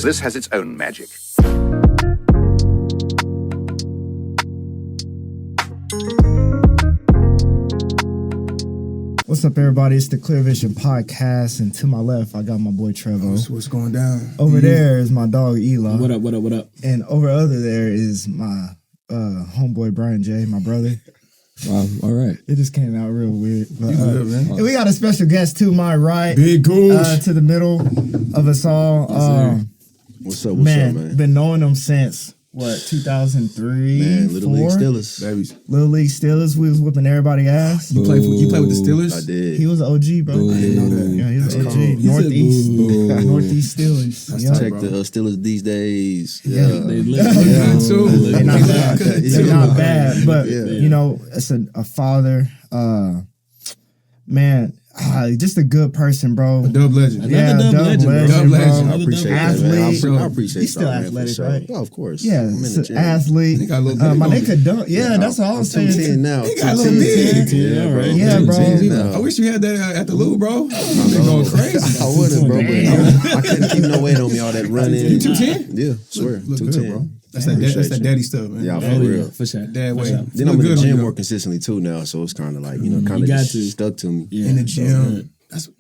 this has its own magic. What's up, everybody? It's the Clear Vision Podcast, and to my left, I got my boy Trevor. What's going down? Over there is my dog Eli. What up? And over other there is my homeboy Brian J, my brother. Wow, all right. It just came out real weird. But, good, man. and we got a special guest to my right, Big Goose. to the middle of us all. What's up, man? Been knowing them since, 2003, Man, Little League 4? Steelers. Babies. Little League Steelers, we was whooping everybody ass. You play with the Steelers? I did. He was an OG, bro. I didn't know that. Yeah, he was an OG. cold. Northeast. Boo. Northeast Steelers. That's Yeah. tight. Check bro. the Steelers these days. Yeah. They look good, too. They're not bad. They're not bad, but Yeah. you know, it's a father, man, just a good person, bro. A dub legend. Yeah, Another dub legend, bro. Dub legend. I appreciate that, Athlete. man. I He's appreciate still that, man, athletic, for sure. right? Oh, of course. Yeah, I'm in it's the an gym. athlete. He got a little My bit nigga could dunk. Yeah, that's all I'm saying. 210 now. He got a little big. Yeah, right. Yeah, bro. 210 now. I wish you had that at the Lou, bro. I've been going crazy. I wouldn't, bro. But I couldn't keep no weight on me, all that running. You 210? Yeah, swear. Look good, 210. bro. That's Appreciate that you. daddy stuff, man. Yeah, Oh, for yeah, real. for sure. Dad way. sure. Then I'm in the Look gym good, more consistently too now, so it's kind of like, You kind of got just to. stuck to me. Yeah. in the so gym. good.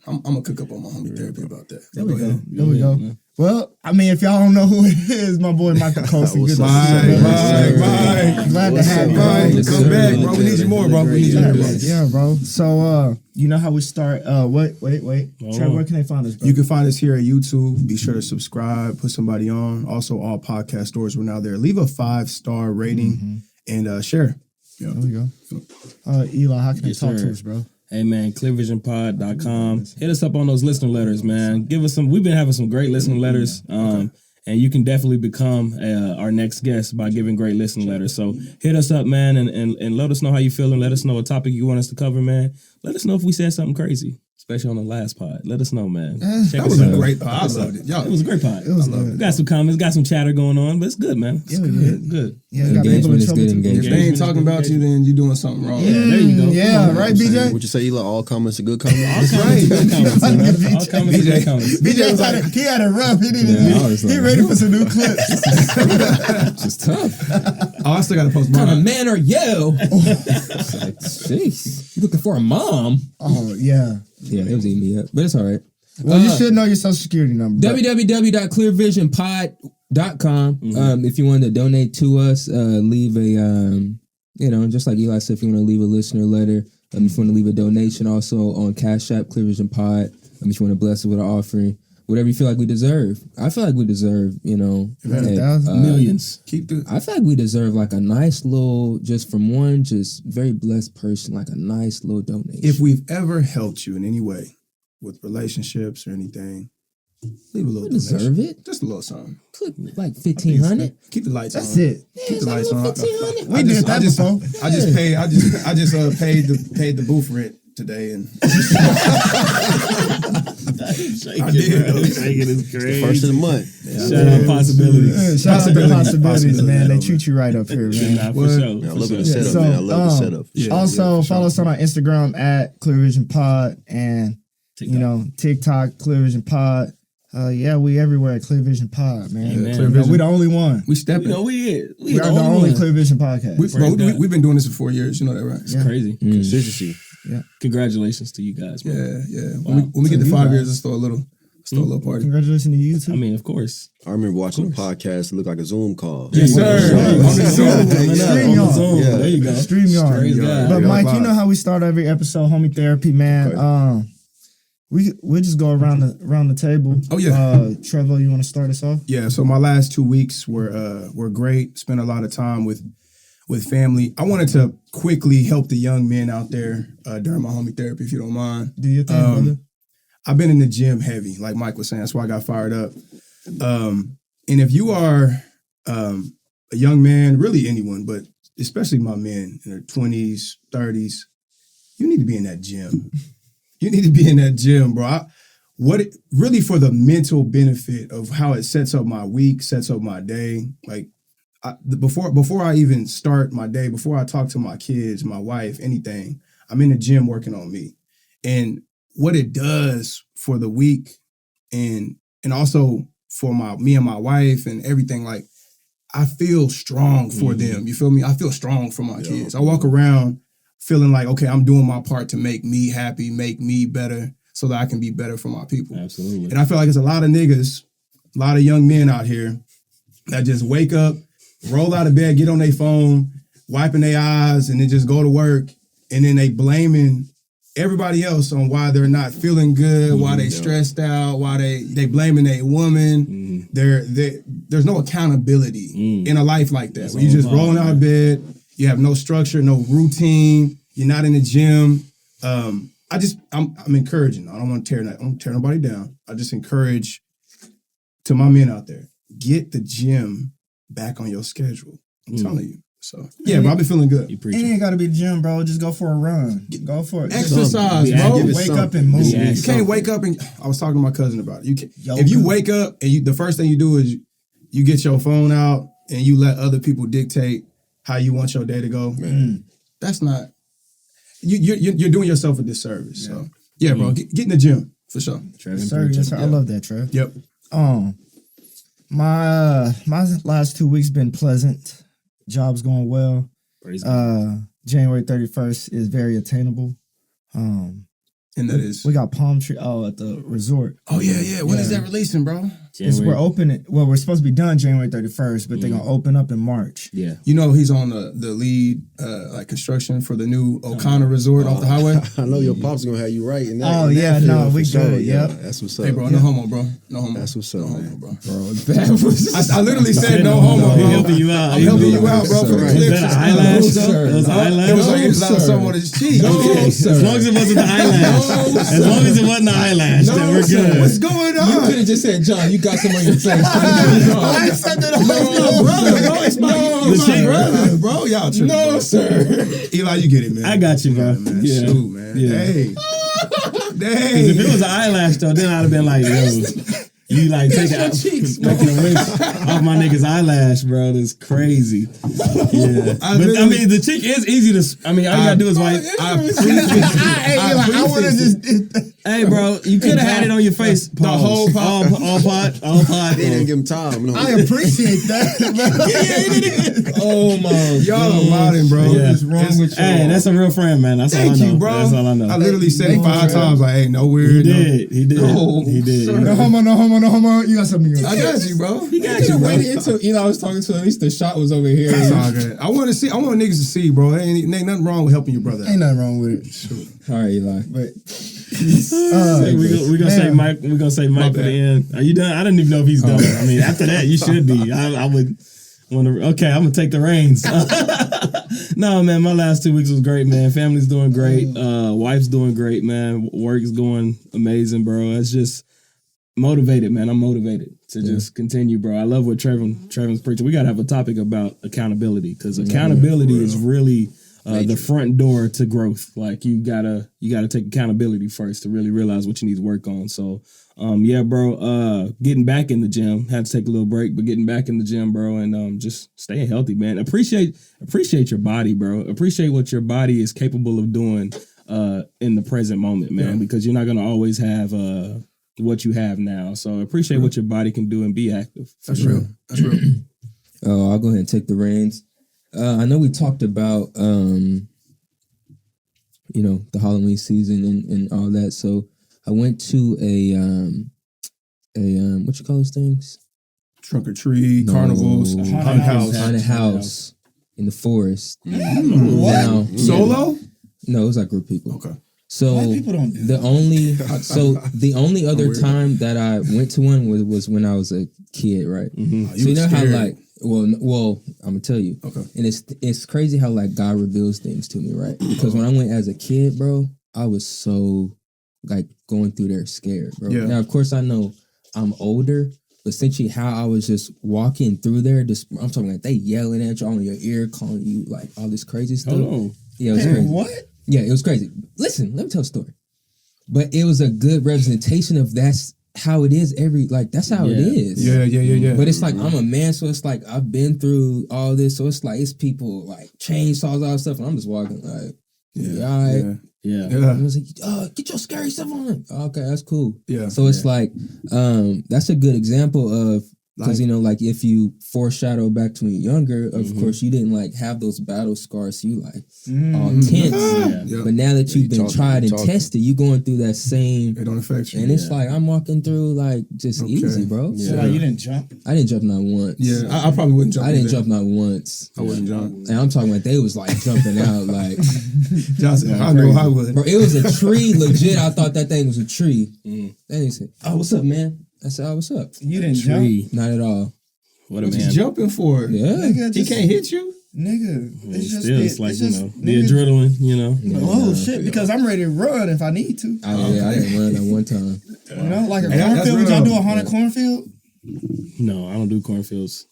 I'm gonna cook up on my homie therapy about that. There we Go go. ahead. There we go. Well, I mean, if y'all don't know who it is, my boy Michael Colston. What's Good up? to see you, man. Bye. Glad to What's have up, you, man? bro. Bye. Come back, bro. We need you more, bro. We need you Yeah, more, bro. bro. Yeah, bro. So, you know how we start? Wait. Trevor, where can they find us, bro? You can find us here at YouTube. Be sure to subscribe, put somebody on. Also, all podcast stores, we're now there. Leave a 5-star rating and share. Yeah. There we go. Eli, how can they Yes, talk sir. to us, bro? Hey man, clearvisionpod.com. Hit us up on those listener letters, man. Give us some. We've been having some great listener letters. And you can definitely become our next guest by giving great listener letters. So hit us up, man, and let us know how you feel and let us know what topic you want us to cover, man. Let us know if we said something crazy, especially on the last pod. Let us know, man. Check That us was a out. great pod. I loved it. Yo, It was a great pod. It was good. Got some comments, got some chatter going on, but it's good, man. It's Yeah, we good. Good. Yeah, got people in trouble. if they ain't talking about you, then you're doing something wrong. Yeah, there you go. Yeah, Come on, right, BJ? Would you say, Eli, all comments are good comments? All comments are good comments, man. All comments are good comments. BJ was like, he had it rough. He didn't. Yeah, I was he like- ready for some new clips. It's just tough. Oh, I still got to post What kind of mine. man are you? It's like, jeez. You looking for a mom? Oh yeah. Yeah, it was eating me up, but it's all right. Well, you should know your social security number. but- www.clearvisionpod.com. If you want to donate to us, leave a, just like Eli said, if you want to leave a listener letter, if you want to leave a donation, also on Cash App, Clear Vision Pod. If you want to bless us with an offering, whatever you feel like we deserve. I feel like we deserve, $100,000. Keep the. I feel like we deserve like a nice little, just from one, just very blessed person, like a nice little donation. If we've ever helped you in any way with relationships or anything, leave a little we deserve donation. it. Just a little something. Click like 1,500. Keep the lights That's on. it. Keep the lights on. 1,500. We did that before. I just paid the booth rent today, and I did. Shaking is crazy. First of the month. Shout out possibilities. Shout out to Possibilities, Possibilities, man. They man. treat you right up here, man. Nah, for What? sure. Man, I for love sure. the setup, So, man. I love the setup. Yeah, Also, for sure. follow us on our Instagram at Clear Vision Pod and TikTok Clear Vision Pod. We everywhere at Clear Vision Pod, man. Amen. Clear You know, Vision. we the only one. We stepping. We We are the only Clear Vision podcast. We've been doing this for 4 years. You know that, right? It's crazy. Consistency. Congratulations to you guys, man. Yeah. When we get to 5 years, let's throw a little party. Congratulations to you too. I mean, of course. I remember watching a podcast that looked like a Zoom call. Yes, sir. On the Zoom. Coming up. StreamYard. On the Zoom. Yeah. There you go. StreamYard. Praise God. But Yeah, Mike, vibe. you know how we start every episode, homie therapy, man. Okay. We'll just go around the table. Oh, yeah. Trevor, you want to start us off? Yeah, so my last 2 weeks were great. Spent a lot of time with family. I wanted to quickly help the young men out there during my homie therapy, if you don't mind. Do your thing, brother. I've been in the gym heavy, like Mike was saying. That's why I got fired up. And if you are a young man, really anyone, but especially my men in their 20s, 30s, you need to be in that gym. You need to be in that gym, bro. Really for the mental benefit of how it sets up my week, sets up my day. Like before I even start my day, before I talk to my kids, my wife, anything, I'm in the gym working on me. And what it does for the week and also for me and my wife and everything. Like, I feel strong for them. You feel me? I feel strong for my kids. I walk around feeling like, okay, I'm doing my part to make me happy, make me better, so that I can be better for my people. Absolutely. And I feel like there's a lot of niggas, a lot of young men out here that just wake up, roll out of bed, get on their phone, wiping their eyes, and then just go to work, and then they blaming everybody else on why they're not feeling good, why they stressed out, why they blaming their woman. There's no accountability in a life like that. Where you just rolling out of bed, you have no structure, no routine, you're not in the gym. I'm encouraging. I don't want to tear nobody down. I just encourage to my men out there, get the gym back on your schedule. I'm telling you. So yeah, bro, I've been feeling good. It ain't gotta be the gym, bro. Just go for a run. Go for it. Exercise, bro. Wake up and move. You can't wake up and I was talking to my cousin about it. If you wake up and the first thing you do is you get your phone out and you let other people dictate how you want your day to go. That's not you're doing yourself a disservice. So yeah, bro, get in the gym for sure. Yes, sir. I love that, Trev. Yep. My last 2 weeks been pleasant. Job's going well. January 31st is very attainable. And that is we got palm tree at the resort. Oh yeah. When is that releasing, bro? We're opening. Well, we're supposed to be done January 31st, but they're gonna open up in March. Yeah. You know he's on the lead like construction for the new O'Connor Resort off the highway. I know your pop's gonna have you right. In that, Oh in yeah, that no, field, we for good. sure. Yep. Yeah, that's what's up. Hey, bro, no homo, bro. No homo. That's what's up, no homo, man. bro. That was I literally said no homo, bro. I'm helping you out. I'm helping you out, bro. For the Right. clips. Is that an eyelash, though? It was an eyelash? It was like something on his cheek. As long as it wasn't the eyelash. As long as it wasn't the eyelash, then we're good. What's going on? You could have just said, John, you got some on your face. I said that. It's my brother, bro. Y'all tripping. No, sir. Eli, you get it, man. I got you, bro. Man. Yeah. Shoot, man. Yeah. Hey. Because if it was an eyelash, though, then I'd have been like, yo, you like take it out, making a wish off my nigga's eyelash, bro. That's crazy. Yeah. But I mean, the chick is easy to, all you gotta do is wipe. I would have just did that. Hey, bro, you could have had it on your face. The whole pot. All pot. They didn't give him time. No. I appreciate that. Oh, my. Y'all are wildin', bro. Yeah. What's wrong with you? Hey, that's a real friend, man. That's all I know. Thank you, bro. That's all I know. I literally said it 5 times, like, hey, no weird. He did. No homo. You got something to I got you, bro. You could wait until Eli was talking to him. At least the shot was over here. That's all good. I want niggas to see, bro. Ain't nothing wrong with helping your brother out. Ain't nothing wrong with it. All right, Eli. But We're gonna say Mike. We're gonna say Mike for the end. Are you done? I don't even know if he's done. I mean, after that, you should be. I would want to. Okay, I'm gonna take the reins. No, man, my last 2 weeks was great, man. Family's doing great. Wife's doing great, man. Work is going amazing, bro. It's just motivated, man. I'm motivated to just continue, bro. I love what Trevor's preaching. We gotta have a topic about accountability because accountability is really the front door to growth. Like you gotta take accountability first to really realize what you need to work on. So yeah, bro, getting back in the gym, had to take a little break, but getting back in the gym, bro, and just staying healthy, man. Appreciate your body, bro. Appreciate what your body is capable of doing in the present moment, man, because you're not gonna always have what you have now. So appreciate what your body can do and be active. That's real. That's real. I'll go ahead and take the reins. I know we talked about, the Halloween season and all that. So I went to a what you call those things? Trunk or treat, carnivals, haunted house in the forest. what? Now, Solo? No, it was like a group of people. Okay. So White people don't do the only other time that I went to one was when I was a kid, right? Mm-hmm. So you know how like well, I'm gonna tell you. Okay. And it's crazy how like God reveals things to me, right? Because when I went as a kid, bro, I was so like going through there scared, bro. Yeah. Now of course I know I'm older, but essentially how I was just walking through there, I'm talking like they yelling at you on your ear, calling you like all this crazy stuff. Oh, Yeah, it was crazy. What? Yeah, it was crazy. Listen, let me tell a story. But it was a good representation of that's how it is that's how it is. Yeah. But it's like I'm a man, so it's like I've been through all this, so it's like it's people like chainsaws, all that stuff, and I'm just walking like Yeah. All right. Yeah. And I was like, get your scary stuff on. Okay, that's cool. Yeah. So it's like, that's a good example of, because, like if you foreshadow back to when you're younger, of course, you didn't like have those battle scars. So you like all tense. Yeah. But now that you've been tried and tested, you going through that same. It don't affect you. And it's like, I'm walking through like just easy, bro. So like you didn't jump? I didn't jump not once. Yeah, I probably wouldn't jump. I didn't either. jump not once. I wouldn't jump. And I'm talking about they was like jumping out like. Johnson, I know I would. Bro, it was a tree, legit. I thought that thing was a tree. Then he said, "Oh, what's up, man?" I said, "Oh, what's up?" You didn't jump? Not at all. What a What you man. jumping for? Yeah. Nigga, He can't hit you. Nigga, it's just Still, it's the adrenaline, Oh shit! Because I'm ready to run if I need to. I didn't run that one time. You know, like a Hey, that's cornfield. Would y'all real. do a haunted cornfield? No, I don't do cornfields.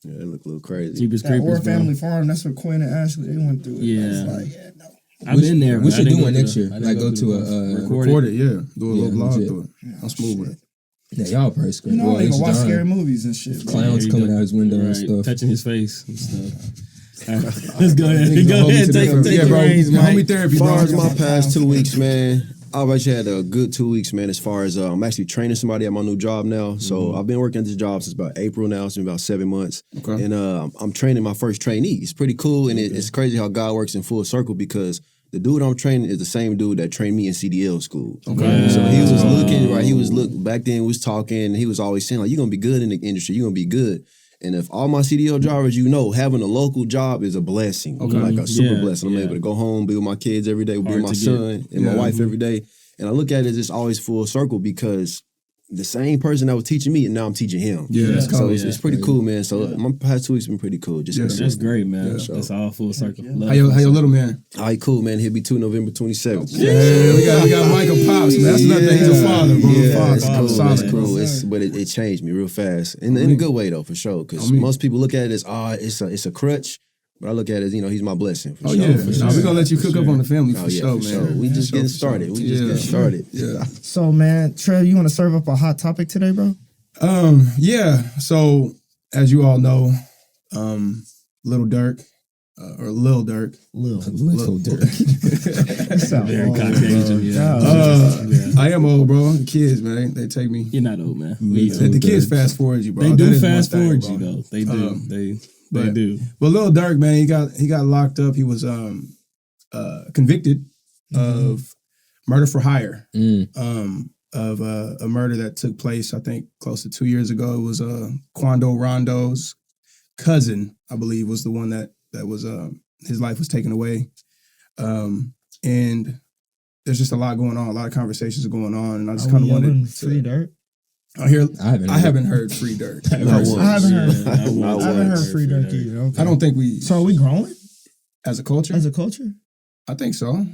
Yeah, it look a little crazy. Jeepers That Creepers, Or bro. Family Farm. That's what Quinn and Ashley they went through. Yeah. It's like, no. I've been there. We but I should didn't do go one to next year. I didn't Like go to the- a. Record it, yeah. Do a little Yeah, blog legit. to it. I'm smooth with it. Yeah, y'all probably scared. You know, I Well, ain't gonna watch John, scary movies and shit. Bro. Clowns Yeah, coming out his window and stuff. touching his face and stuff. All right, let's go ahead. Niggas Go gonna hold me ahead. to Take that. Yeah, the bro. reins, Homie Mike. therapy, As far bro. as my past 2 weeks, man, I've actually had a good 2 weeks, man. As far as I'm actually training somebody at my new job now. So I've been working at this job since about April now. It's been about 7 months. Okay. And I'm training my first trainee. It's pretty cool. And it's crazy how God works in full circle because the dude I'm training is the same dude that trained me in CDL school. Okay. So he was looking, right? He was back then, we was talking. He was always saying, like, you're going to be good in the industry. You're going to be good. And if all my CDL drivers, having a local job is a blessing. Okay. Like a super Yeah, blessing. I'm yeah. able to go home, be with my kids every day, be Hard with my to son and my Yeah. wife every day. And I look at it as it's always full circle because the same person that was teaching me, and now I'm teaching him. Yeah, that's So cool. it's pretty cool, man. So my past 2 weeks been pretty cool. Just Yeah. That's great, man. Yeah. That's all full circle. How your little man? all right, cool, man. He'll be 2 November 27th. Yeah, we got Michael Pops, man. That's nothing. He's a father, bro. Yeah, Father. it's cool. Solid, It's bro. cool. But it changed me real fast, in a good way though, for sure. Because most people look at it as it's a crutch, but I look at it as he's my blessing. For Oh sure, yeah, for sure. we're gonna let you cook up on the family for sure, man. Sure. We just getting started. We just getting started. Yeah. So man, Trev, you want to serve up a hot topic today, bro? Yeah. So as you all know, Lil Durk, or Lil Durk. Little dirt. Very Caucasian. Yeah. I am old, bro. The kids, man, they take me. You're not old, man. The kids fast forward you, bro. They That do is one fast thing, forward bro. you though. They do. They but- do. But Lil Durk, man, he got locked up. He was convicted of murder for hire. Of a murder that took place, I think, close to 2 years ago. It was Quando Rondo's cousin, I believe, was the one that was his life was taken away. And there's just a lot going on, a lot of conversations going on, and I just kind of wanted Free Dirt. I hear. I I haven't heard Free Dirt. Not once. I haven't heard. Not I haven't once. heard Free Dirt either. Okay. I don't think we, So are we growing as a culture, as a culture? I think so.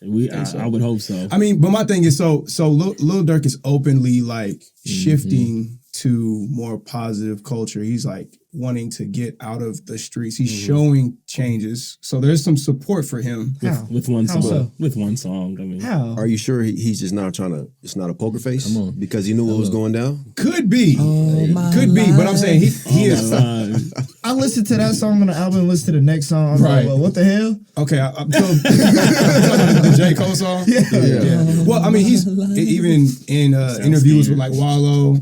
I would hope so. I mean, but my thing is, so Lil Durk is openly like shifting to more positive culture. He's like wanting to get out of the streets. He's showing changes. So there's some support for him. How? With one How song. so? With one song. I mean, How? Are you sure he's just not trying to? It's not a poker face. Come on. Because he knew what was going down. Could be. Oh, my Could be. But I'm saying he is. I listened to that song on the album and listened to the next song. I was Right. like, well, what the hell? Okay, I'm so the J. Cole song. Yeah. Well, I mean, he's even in interviews with like Wallow,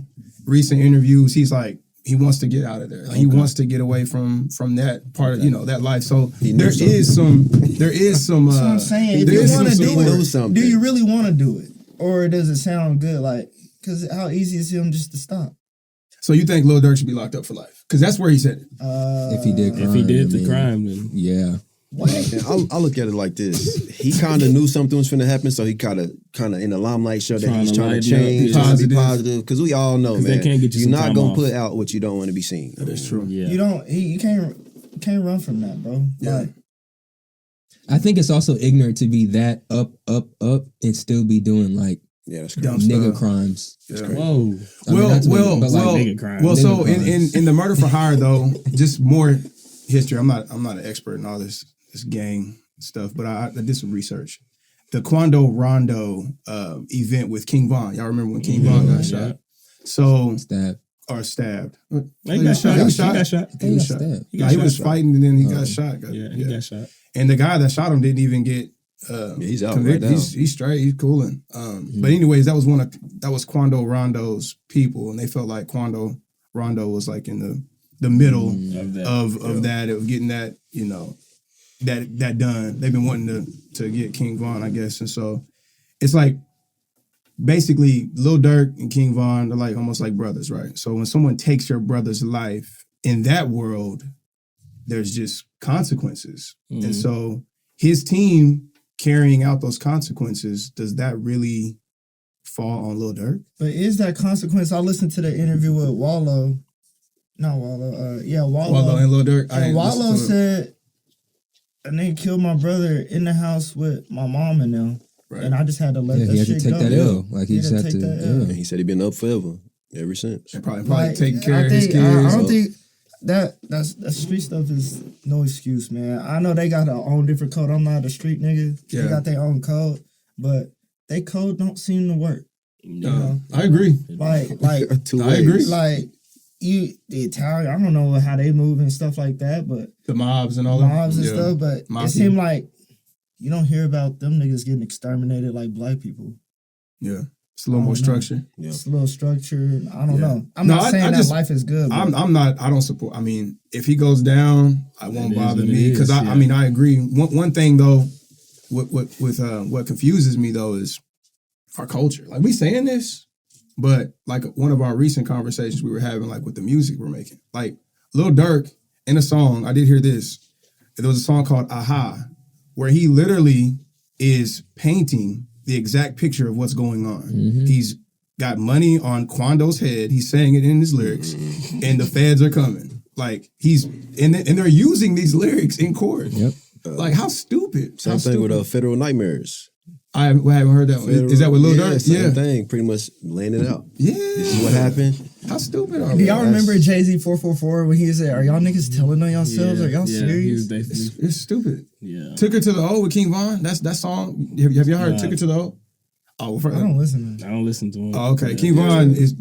recent interviews. He's like he wants to get out of there. Like, he wants to get away from that part of that life. So there is some. That's what I'm saying. If there you is want to some do support. Know something. do you really want to do it? Or does it sound good? Like, because how easy is him just to stop? So you think Lil Durk should be locked up for life? Because that's where he said it. If he did crime. if he did I the mean, crime, then Yeah. And I look at it like this. He kind of knew something was finna happen, so he kind of in the limelight show that he's trying to change, trying to be positive. Because we all know, they man, can't get you you're some not time gonna off. put out what you don't want to be seen. That is true. yeah. You don't. You can't run from that, bro. Yeah. Like, I think it's also ignorant to be that up, and still be doing like Yeah, that's Dumb crazy. nigga stuff. crimes. Yeah. Whoa. I mean, not to be- but like, nigga crime. Well, so Nigga crimes. in the murder for hire though, just more history. I'm not an expert in all this gang stuff, but I did some research. The Quando Rondo event with King Von. Y'all remember when King Von got shot? So stab. or stabbed. He got shot. He got shot. He was got shot. stabbed. He was fighting and then he got shot. Yeah, he got shot. And the guy that shot him didn't even get he's out convicted. right now. He's straight. He's cooling. But anyways, that was Quando Rondo's people, and they felt like Quando Rondo was like in the middle of that, of getting that, you know, that done. They've been wanting to get King Von, I guess, and so it's like basically Lil Durk and King Von are like almost like brothers, right? So when someone takes your brother's life in that world, there's just consequences, and so his team carrying out those consequences, does that really fall on Lil Durk? But is that consequence? I listened to the interview with Wallow. Not Wallow. Wallow and Lil Durk. And Wallow said, a nigga killed my brother in the house with my mom and them. Right. And I just had to let that he had shit to take go. that L. Like he just had to. And he said he been up forever ever since. And probably taking care of his kids. I don't think that street stuff is no excuse, man. I know they got their own different code. I'm not a street nigga. Yeah. They got their own code, but they code don't seem to work. You know? I agree. Like I agree. Like the Italian, I don't know how they move and stuff like that, but the mobs and all that. Stuff, but it seemed like you don't hear about them niggas getting exterminated like black people. Yeah. It's a little more structure. Yeah. It's a little structure. I don't know. I'm not saying that life is good. I'm not. I don't support. I mean, if he goes down, I won't bother me because I mean, I agree. One thing though, what confuses me though is our culture. Like we saying this, but like one of our recent conversations we were having, like with the music we're making, like Lil Durk in a song. I did hear this. There was a song called "Aha," where he literally is painting the exact picture of what's going on. He's got money on Quando's head. He's saying it in his lyrics, and the feds are coming. Like and they're using these lyrics in court. Yep. Like how stupid. Same thing with Federal Nightmares. I haven't heard that one. Is that with Lil Durk? Same thing. Pretty much laying it out. Yeah. This is what happened. How stupid are we? Do y'all remember Jay-Z 444 when he said, "Are y'all niggas telling on yourselves? Are y'all serious?" It's stupid. Yeah. Took Her to the O with King Von. That song. Have y'all heard Took Her to the O? Oh, I don't listen to him. I don't listen to him. Oh, okay. King Von is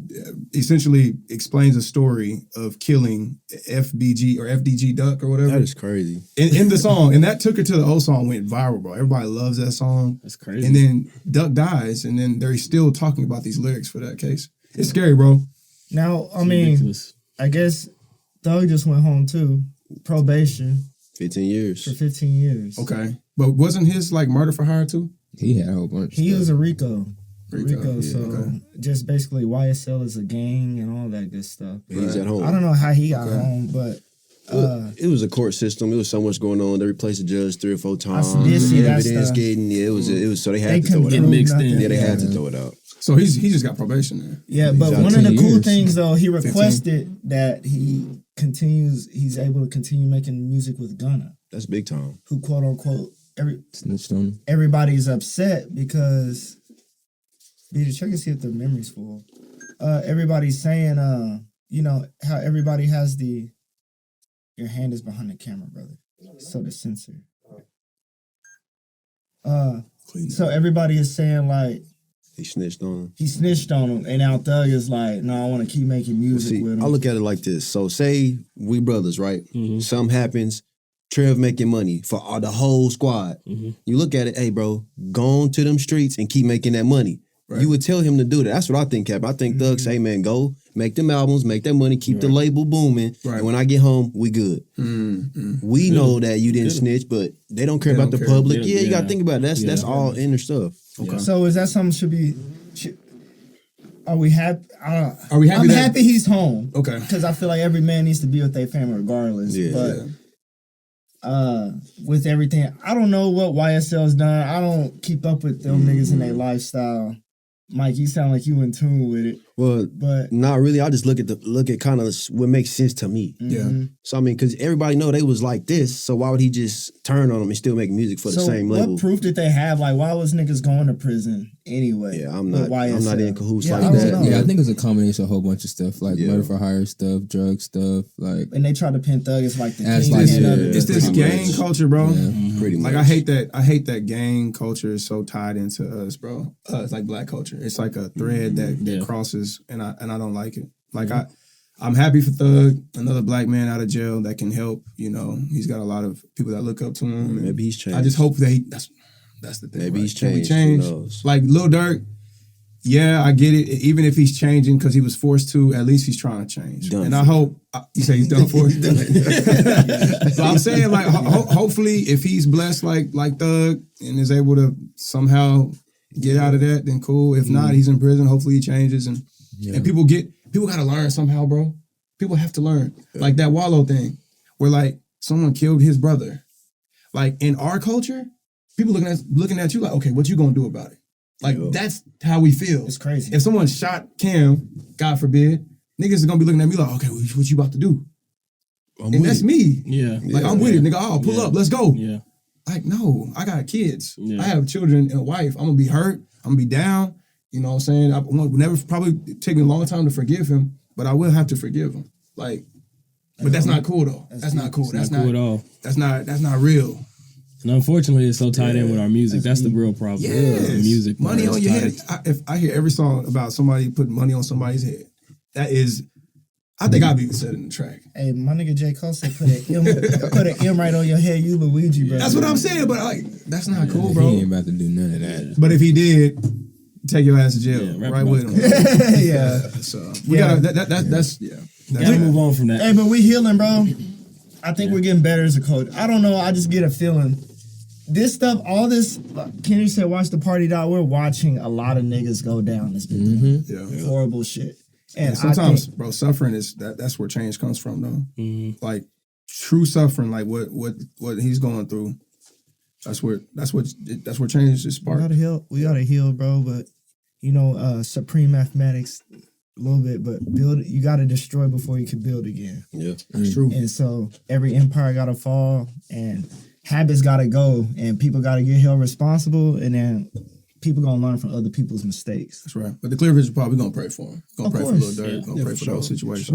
essentially explains a story of killing FBG or FDG Duck or whatever. That is crazy. In the song, and that Took Her to the O song went viral, bro. Everybody loves that song. That's crazy. And then Duck dies, and then they're still talking about these lyrics for that case. It's scary, bro. Now, I mean, I guess Thug just went home too. Probation. 15 years. For 15 years. Okay. But wasn't his like murder for hire too? He had a whole bunch. He was a Rico. Yeah, so just basically YSL is a gang and all that good stuff. He's at home. I don't know how he got home, but it was a court system. It was so much going on. They replaced the judge 3 or 4 times. I did see that Evidence stuff. it was so they had to throw it out. Mixed in. Yeah, they had to throw it out. So he just got probation there. Yeah, but one of the cool things though, he requested that he's able to continue making music with Gunna. That's big time. Who quote unquote snitched on him. Everybody's upset because check and see if the memory's full. Everybody's saying you know how everybody has your hand is behind the camera, brother. So the censor. So everybody is saying like he snitched on him. He snitched on him, and now Thug is like, no, I want to keep making music with him. I look at it like this. So say we brothers, right? Something happens. Trev making money for the whole squad. You look at it, hey, bro, go on to them streets and keep making that money. Right. You would tell him to do that. That's what I think, Cap. I think Thug say, man, go make them albums, make that money, keep the label booming. Right. And when I get home, we good. We know that you didn't snitch, but they don't care about the public. Yeah, you got to think about it. That's all inner stuff. Okay. So is that something are we happy? Are we happy? I'm happy he's home. Okay. Because I feel like every man needs to be with their family regardless. Yeah. But with everything, I don't know what YSL's done. I don't keep up with them niggas and their lifestyle. Mike, you sound like you in tune with it. Well, but not really. I just look at kind of what makes sense to me. Yeah. So I mean, because everybody know they was like this, so why would he just turn on them and still make music for the same level? What proof did they have? Like, why was niggas going to prison anyway? Yeah, I'm not in cahoots like that. that. Yeah, I think it's a combination of a whole bunch of stuff, like murder for hire stuff, drug stuff, like. And they try to pin Thug as like the as king like, of it. It's this gang culture, bro. Yeah. Pretty much. Like I hate that gang culture is so tied into us, bro. It's like black culture. It's like a thread that crosses, and I don't like it. Like I'm happy for Thug, another black man out of jail that can help. You know, he's got a lot of people that look up to him. Maybe he's changed. I just hope that That's the thing. Maybe right? he's Can we changed. change? Who knows? Like Lil Durk, yeah, I get it. Even if he's changing because he was forced to, at least he's trying to change. Done And for. I hope you say he's done for it. So I'm saying, like, hopefully, if he's blessed like Thug and is able to somehow get out of that, then cool. If not, he's in prison. Hopefully, he changes and people got to learn somehow, bro. People have to learn, like that Wallow thing, where like someone killed his brother. Like in our culture, people looking at you like, okay, what you gonna do about it? Like that's how we feel. It's crazy. If someone shot Cam, God forbid, niggas is gonna be looking at me like, okay, what you about to do? And that's me. Yeah. Like I'm with it, nigga. Oh, pull up, let's go. Yeah. Like no, I got kids. Yeah. I have children and a wife. I'm gonna be hurt. I'm gonna be down. You know what I'm saying? I will never probably take me a long time to forgive him, but I will have to forgive him. Like, but that's not cool though. That's not cool. That's Not cool at all. That's not real. And unfortunately, it's so tied in with our music. That's the real problem. Yes. The music. Money part on is your tied- head. If I hear every song about somebody putting money on somebody's head, that is, I think I'll be set in the track. Hey, my nigga J. Colston put an M right on your head, you Luigi, bro. That's what I'm saying, but like, that's not cool, bro. He ain't about to do none of that. But if he did, take your ass to jail, Yeah, right with him. Yeah. So we gotta. That's yeah. Gotta move on from that. Hey, but we healing, bro. I think we're getting better as a coach. I don't know. I just get a feeling. This stuff, all this, Kenny said, watch the party dog. We're watching a lot of niggas go down. It's been horrible shit. And sometimes, bro, suffering is that's where change comes from, though. Like true suffering, like what he's going through. That's where change is sparked. We gotta heal, bro. But you know, supreme mathematics, a little bit. But you gotta destroy before you can build again. Yeah, That's true. And so every empire gotta fall, and habits gotta go, and people gotta get held responsible, and then people gonna learn from other people's mistakes. That's right. But the clear vision part, we're gonna pray for him. Gonna Of pray course. for Lil Durk. Yeah. Gonna pray for those situations.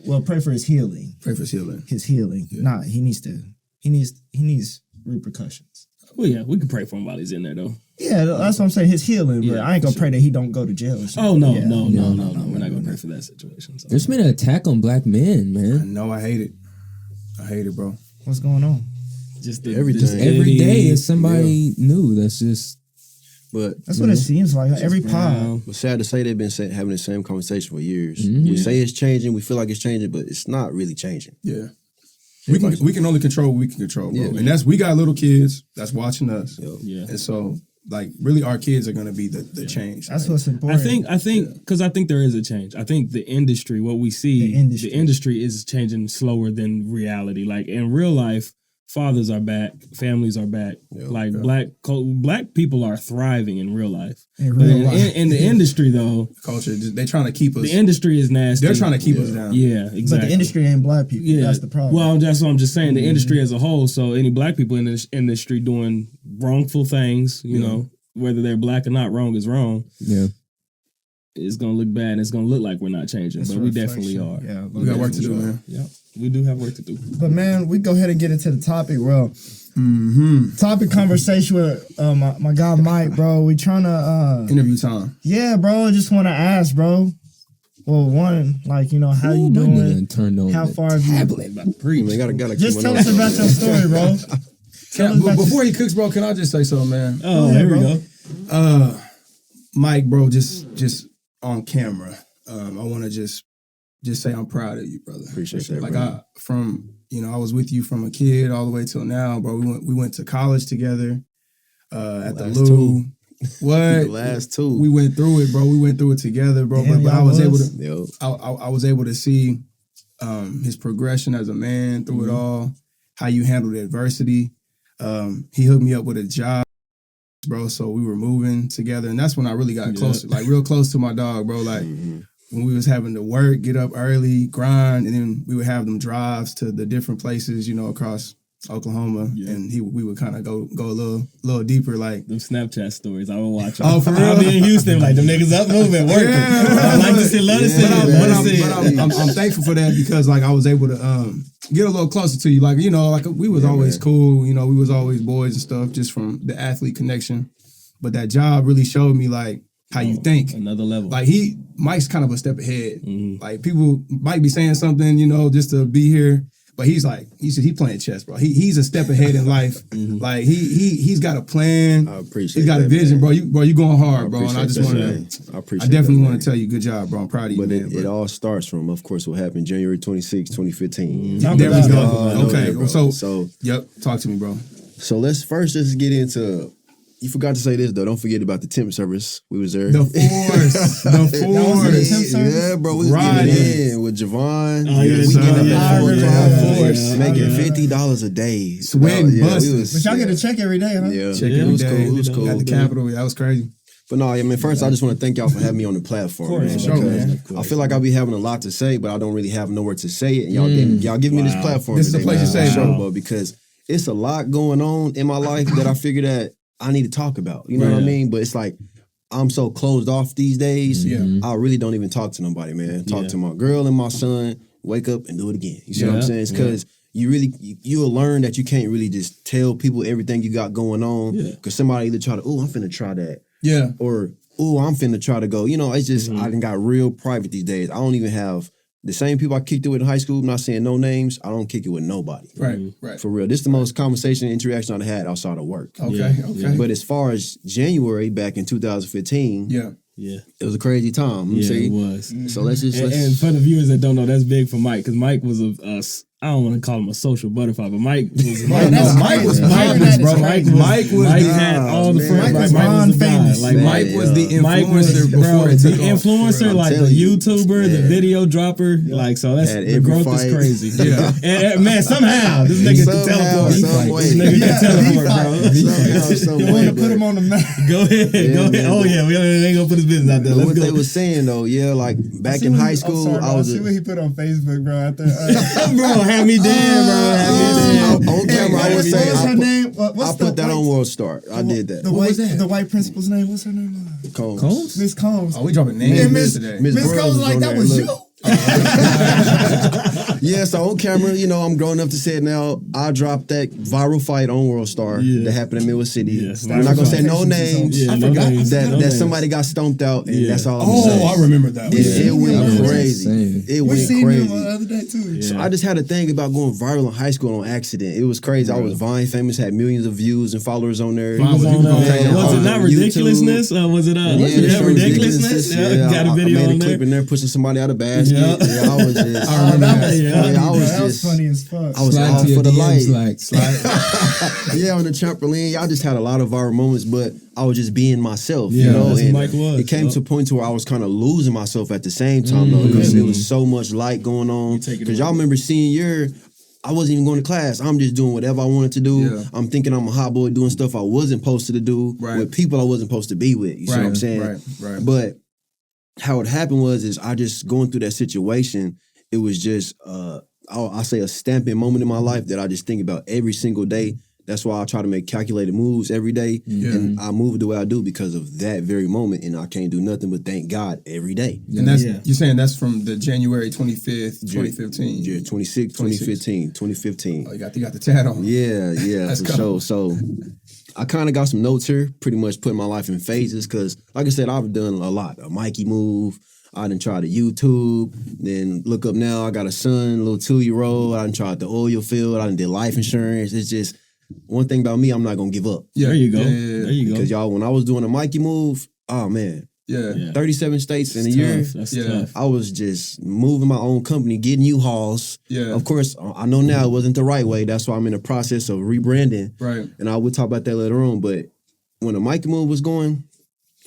Well, pray for his healing. Pray for his healing. His healing. Nah, he needs repercussions. Well, yeah, we can pray for him while he's in there, though. Yeah, that's what I'm saying. His healing, but Yeah, I ain't gonna pray that he don't go to jail or something. Oh, no, Yeah. no. We're not going to pray for that situation. So. There's been an attack on black men, I man. know. I hate it, bro. What's going on? Just Everything. just Every day identity, is somebody new. That's just but That's what it seems like. Every pod. it's sad to say they've been having the same conversation for years. Mm-hmm. We say it's changing, we feel like it's changing, but it's not really changing. Yeah. We can only control what we can control, bro. Yeah. And we got little kids that's watching us. Yeah. And so, like, really our kids are gonna be the change. That's right? what's important. I think, because I think there is a change. I think the industry, what we see, the industry is changing slower than reality. Like in real life, fathers are back, families are back. Black people are thriving in real life. In the industry, though, Culture, they're trying to keep us. the industry is nasty. They're trying to keep us down. Yeah, exactly. But the industry ain't black people. Yeah, That's the problem. Well, that's what I'm just saying. The industry as a whole. So any black people in this industry doing wrongful things, you know, whether they're black or not, wrong is wrong. yeah. It's gonna look bad. And it's gonna look like we're not changing, but we definitely are. Yeah, We got work to do, man. Yeah, we do have work to do. But man, we go ahead and get into the topic, bro. Mm-hmm. Topic conversation with my guy Mike, bro. We trying to Interview time. yeah, bro. Just want to ask, bro. Well, one, like, you know, how you My nigga doing? turned on How the far have you? tablet about to preach. They gotta Just keep tell one us on. about your story, bro. Tell us about Before he cooks, bro, can I just say something, man? Oh, ahead, here we bro. go. Mike, bro, just on camera. I want to just say I'm proud of you, brother. Appreciate that, Like bro. I was with you from a kid all the way till now, bro. We went to college together at the Last Lou. two. What? The last two. We went through it, bro. We went through it together, bro. Damn, but I y'all was able was. to. Yo, I was able to see his progression as a man through it all. How you handled adversity. He hooked me up with a job, bro. So we were moving together, and that's when I really got closer, like real close to my dog, bro. Like when we was having to work, get up early, grind, and then we would have them drives to the different places, you know, across Oklahoma, and we would kind of go a little deeper, like Them Snapchat stories, I will watch. Oh, for real? I'll be in Houston, like them niggas up moving, working. I like to see, love to see it. I'm thankful for that because like I was able to get a little closer to you, like you know, like we was always cool, you know, we was always boys and stuff, just from the athlete connection. But that job really showed me like how you think. Another level. Like Mike's kind of a step ahead. Like people might be saying something, you know, just to be here. But he said he playing chess, bro. He's a step ahead in life. Like he's got a plan. I appreciate. He's got a vision, man. bro. You going hard, bro. And I just want to. I appreciate. I definitely that, want to tell you, good job, bro. I'm proud of you, but man. it all starts from, of course, what happened January 26, 2015. There we go. Okay, bro. so yep. Talk to me, bro. So let's just get into. You forgot to say this though. Don't forget about the temp service. We was there. The force. Yeah, bro. We was getting in with Javon. Yes, we getting sir. up at making $50 a day. Sweating, busting. But y'all get a check every day, huh? Yeah, Check it every was day. cool. It was cool. At the Capitol, that was crazy. But no, I mean, first I just want to thank y'all for having me on the platform. Man, sure, man. I feel like I be having a lot to say, but I don't really have nowhere to say it. And y'all give me this platform. This is the place to say it, bro, because it's a lot going on in my life that I figured that I need to talk about. You know what I mean? But it's like I'm so closed off these days. I really don't even talk to nobody, man. Talk to my girl and my son. Wake up and do it again. You see what I'm saying? It's because you'll learn that you can't really just tell people everything you got going on. Because somebody either try to, I'm finna try that. Yeah. Or, I'm finna try to go. You know, it's just, I done got real private these days. I don't even have the same people I kicked it with in high school. I'm not saying no names. I don't kick it with nobody. Right. For real. This is the most conversation and interaction I've had outside of work. Okay. But as far as January back in 2015, it was a crazy time. It was. So let's and for the viewers that don't know, that's big for Mike, because Mike was I don't want to call him a social butterfly, but Mike was Mike was poppin', bro. Mike had all the friends. Mike was famous. Like Mike was the influencer before it took the influencer, like the YouTuber, the video dropper. Like, so that's the growth is crazy. And man, somehow this nigga can teleport. This nigga can teleport, bro. You want to put him on the map? Go ahead. Oh yeah, we ain't gonna put his business out there. What they was saying though, like back in high school, I was. See what he put on Facebook, bro. After, bro. Had me dead, bro. On camera, I would say, what's her name? I put that on World Star. I did that. The white principal's name? What's her name? Combs. Miss Combs. Oh, we dropping names today. Miss Combs was like, that was you. So on camera, I'm grown up to say it now. I dropped that viral fight on World Star that happened in Midwest City. I'm not gonna say no names. I forgot that somebody got stomped out, and that's all. I remember that. It went crazy. It went crazy. The other day too. So I just had a thing about going viral in high school on accident. It was crazy. I was Vine famous, had millions of views and followers on there. Was it not ridiculousness? Was it ridiculousness? Got a video on there. I made a there. clip in there pushing somebody out of basket. I was just. I remember that. That was funny as fuck. I was all for the light. Slide. On the trampoline. Y'all just had a lot of viral moments, but I was just being myself. And Mike was. It came to a point to where I was kind of losing myself at the same time, though, because there was so much light going on. Because y'all remember senior year, I wasn't even going to class. I'm just doing whatever I wanted to do. Yeah. I'm thinking I'm a hot boy doing stuff I wasn't supposed to do with people I wasn't supposed to be with. You see what I'm saying? Right. But how it happened is I just going through that situation. It was just, I say a stamping moment in my life that I just think about every single day. That's why I try to make calculated moves every day. And I move the way I do because of that very moment. And I can't do nothing but thank God every day. And that's you're saying that's from the January 25th, 2015? Yeah, 2015. Oh, you got the tat on. Yeah, for sure. So I kind of got some notes here, pretty much putting my life in phases because, like I said, I've done a lot. A Mikey Move. I done tried the YouTube, then look up now. I got a son, a little 2-year-old. I done tried the oil field. I done did life insurance. It's just one thing about me, I'm not gonna give up. Yeah, there you go. Yeah. There you go. Because y'all, when I was doing a Mikey Move, oh man. Yeah. 37 states in a year. That's tough. I was just moving my own company, getting U-Hauls. Yeah. Of course, I know now it wasn't the right way. That's why I'm in the process of rebranding. Right. And I will talk about that later on. But when the Mikey Move was going,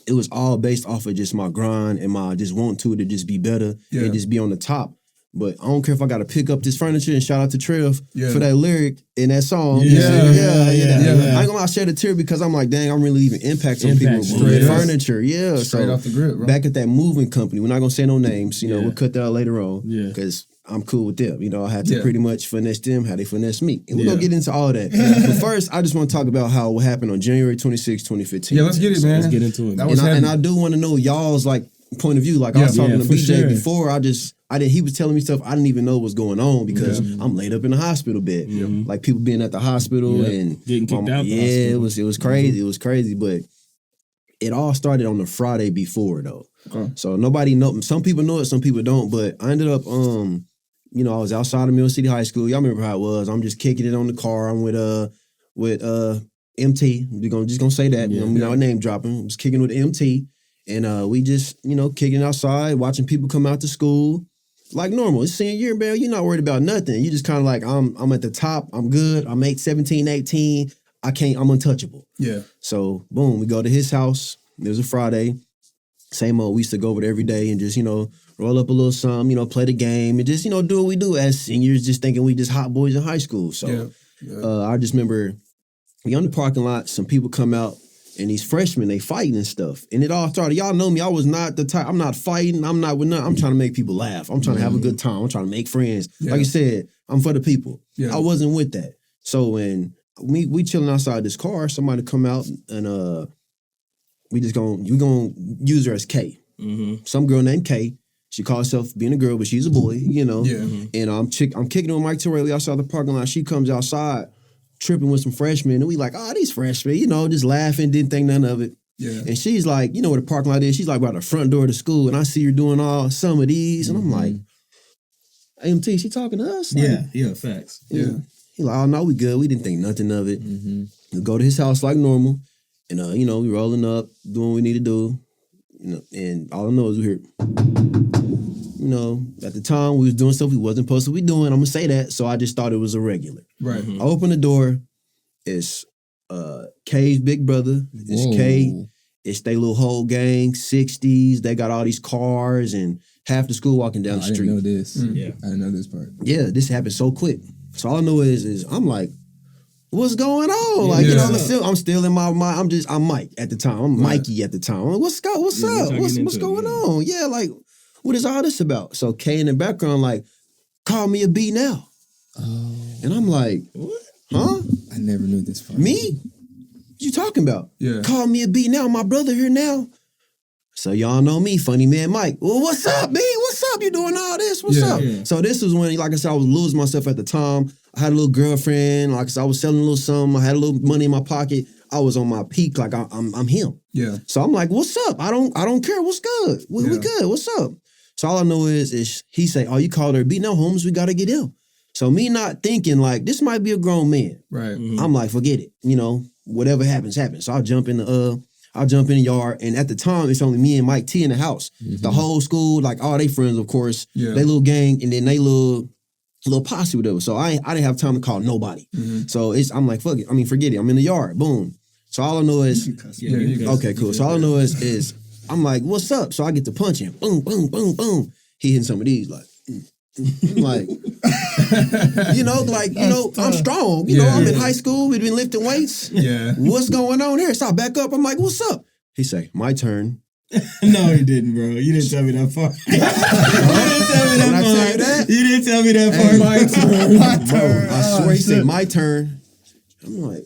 it was all based off of just my grind and my just want to just be better and just be on the top. But I don't care if I got to pick up this furniture, and shout out to Trev for that lyric in that song. Yeah. I ain't gonna shed a tear because I'm like, dang, I'm really leaving impact on people with furniture. Yeah. Straight off the grip, bro. Back at that moving company, we're not gonna say no names. We'll cut that out later on. Because I'm cool with them. I had to pretty much finesse them how they finesse me. And we're gonna get into all that. But first, I just want to talk about what happened on January 26, 2015. Yeah, let's get it, man. Let's get into it. And I do want to know y'all's point of view. Like I was talking to BJ before, he was telling me stuff I didn't even know was going on because I'm laid up in the hospital bed. Like people being at the hospital and getting kicked out. It was crazy. It was crazy, but it all started on the Friday before though. Okay. So nobody know. Some people know it, some people don't. But I ended up I was outside of Mill City High School. Y'all remember how it was. I'm just kicking it on the car. I'm with MT. We're just gonna say that. Our name dropping. I was kicking with MT. And we just, kicking outside, watching people come out to school. Like normal. It's senior year, man. You're not worried about nothing. You just kind of like, I'm at the top. I'm good. I'm 17, 18. I'm untouchable. Yeah. So, boom, we go to his house. It was a Friday. Same old, we used to go over there every day and just, roll up a little something, play the game and just, do what we do as seniors, just thinking we just hot boys in high school. So, I just remember we on the parking lot, some people come out and these freshmen, they fighting and stuff. And it all started, y'all know me, I was not the type, I'm not fighting, I'm not with nothing. I'm trying to make people laugh. I'm trying to have a good time. I'm trying to make friends. Yeah. Like I said, I'm for the people. Yeah. I wasn't with that. So when we chilling outside this car, somebody come out and we gonna use her as K. Mm-hmm. Some girl named K. She calls herself being a girl, but she's a boy, Yeah. And I'm kicking it with Mike Terrell outside the parking lot. She comes outside, tripping with some freshmen, and we like, these freshmen, just laughing, didn't think none of it. Yeah. And she's like, where the parking lot is? She's like by the front door of the school, and I see her doing some of these, and I'm like, AMT, she talking to us? Like, facts. Yeah. He like, no, we good. We didn't think nothing of it. Mm-hmm. We go to his house like normal, and we rolling up, doing what we need to do, and all I know is we hear, at the time we was doing stuff we wasn't supposed to be doing. I'm gonna say that, so I just thought it was a regular. Right. Mm-hmm. I open the door. It's K's big brother. It's Whoa. K. It's they little whole gang, 60s. They got all these cars and half the school walking down the street. I didn't know this. Mm-hmm. Yeah, I didn't know this part. Yeah, this happened so quick. So all I know is I'm like, what's going on? Like, I'm still in my mind. I'm Mike at the time. I'm Mikey at the time. I'm like, what's up? What's going on? Yeah, like, what is all this about? So K in the background, like, call me a B now. Oh. And I'm like, what? Huh? I never knew this part. Me? What you talking about? Yeah. Call me a B now. My brother here now. So y'all know me, funny man Mike. Well, what's up, B? What's up? You doing all this? What's up? Yeah. So this was when, like I said, I was losing myself at the time. I had a little girlfriend. Like I said, I was selling a little something. I had a little money in my pocket. I was on my peak. Like I'm him. Yeah. So I'm like, what's up? I don't care. What's good? We good. What's up? So all I know is he say, you called her B. No, Holmes, we got to get him. So me not thinking like, this might be a grown man. Right. Mm-hmm. I'm like, forget it. Whatever happens, happens. So I'll jump in the yard. And at the time, it's only me and Mike T in the house. Mm-hmm. The whole school, like all they friends, of course, they little gang, and then they little posse, whatever. So I didn't have time to call nobody. Mm-hmm. So I'm like, fuck it. I mean, forget it. I'm in the yard. Boom. So all I know is, okay, cool. So all I know is I'm like, what's up? So I get to punching. Boom, boom, boom, boom. He hitting some of these like, I'm like, I'm strong. I'm in high school. We've been lifting weights. Yeah. What's going on here? So I back up. I'm like, what's up? He say, my turn. No, he didn't, bro. You didn't tell me that part. You didn't tell me that part. My turn. My turn. I swear he said, my turn. I'm like,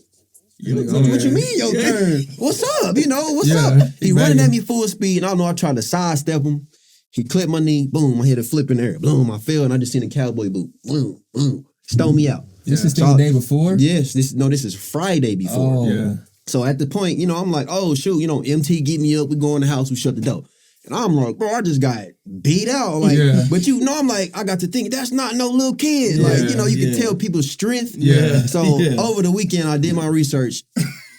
what you mean your turn? What's up? What's up? He running at me full speed, and I know I tried to sidestep him. He clipped my knee. Boom, I hit a flip in the air. Boom, I fell, and I just seen a cowboy boot. Boom, boom. Stole me out. This is still the day before? Yes. This is Friday before. Oh. Yeah. So at the point, I'm like, oh, shoot, MT get me up. We go in the house. We shut the door. And I'm like, bro, I just got beat out. Like, but I'm like, I got to think, that's not no little kid. Like, you can tell people's strength. Yeah. So over the weekend, I did my research.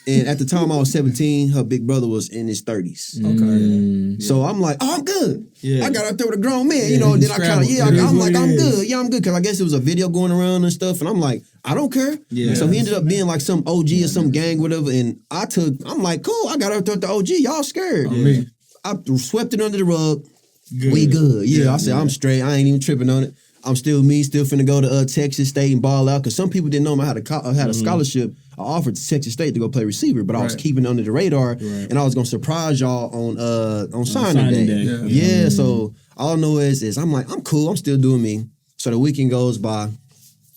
And at the time I was 17, her big brother was in his 30s. Okay. So I'm like, I'm good. Yeah. I got out there with a grown man, then I kind of, I'm like, I'm good. Yeah, I'm good. Because I guess it was a video going around and stuff. And I'm like, I don't care. Yeah. So he ended up being like some OG or some gang, whatever. And I'm like, cool. I got out there with the OG. Y'all scared. I swept it under the rug. Good. We good. Yeah, I said, I'm straight. I ain't even tripping on it. I'm still me, still finna go to Texas State and ball out. Because some people didn't know I had a scholarship. I offered to Texas State to go play receiver, but I was keeping it under the radar, and I was gonna surprise y'all on signing day. Yeah. So all I know is I'm like, I'm cool. I'm still doing me. So the weekend goes by,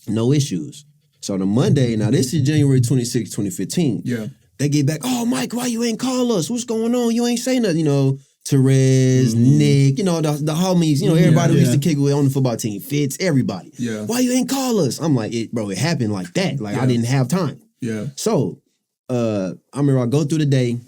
no issues. So the Monday, now this is January 26, 2015. Yeah. They get back, oh, Mike, why you ain't call us? What's going on? You ain't say nothing, Therese, Nick, the homies, everybody we used to kick with on the football team, Fitz, everybody. Yeah. Why you ain't call us? I'm like, it happened like that. Like, I didn't have time. Yeah. So, I remember I go through the day,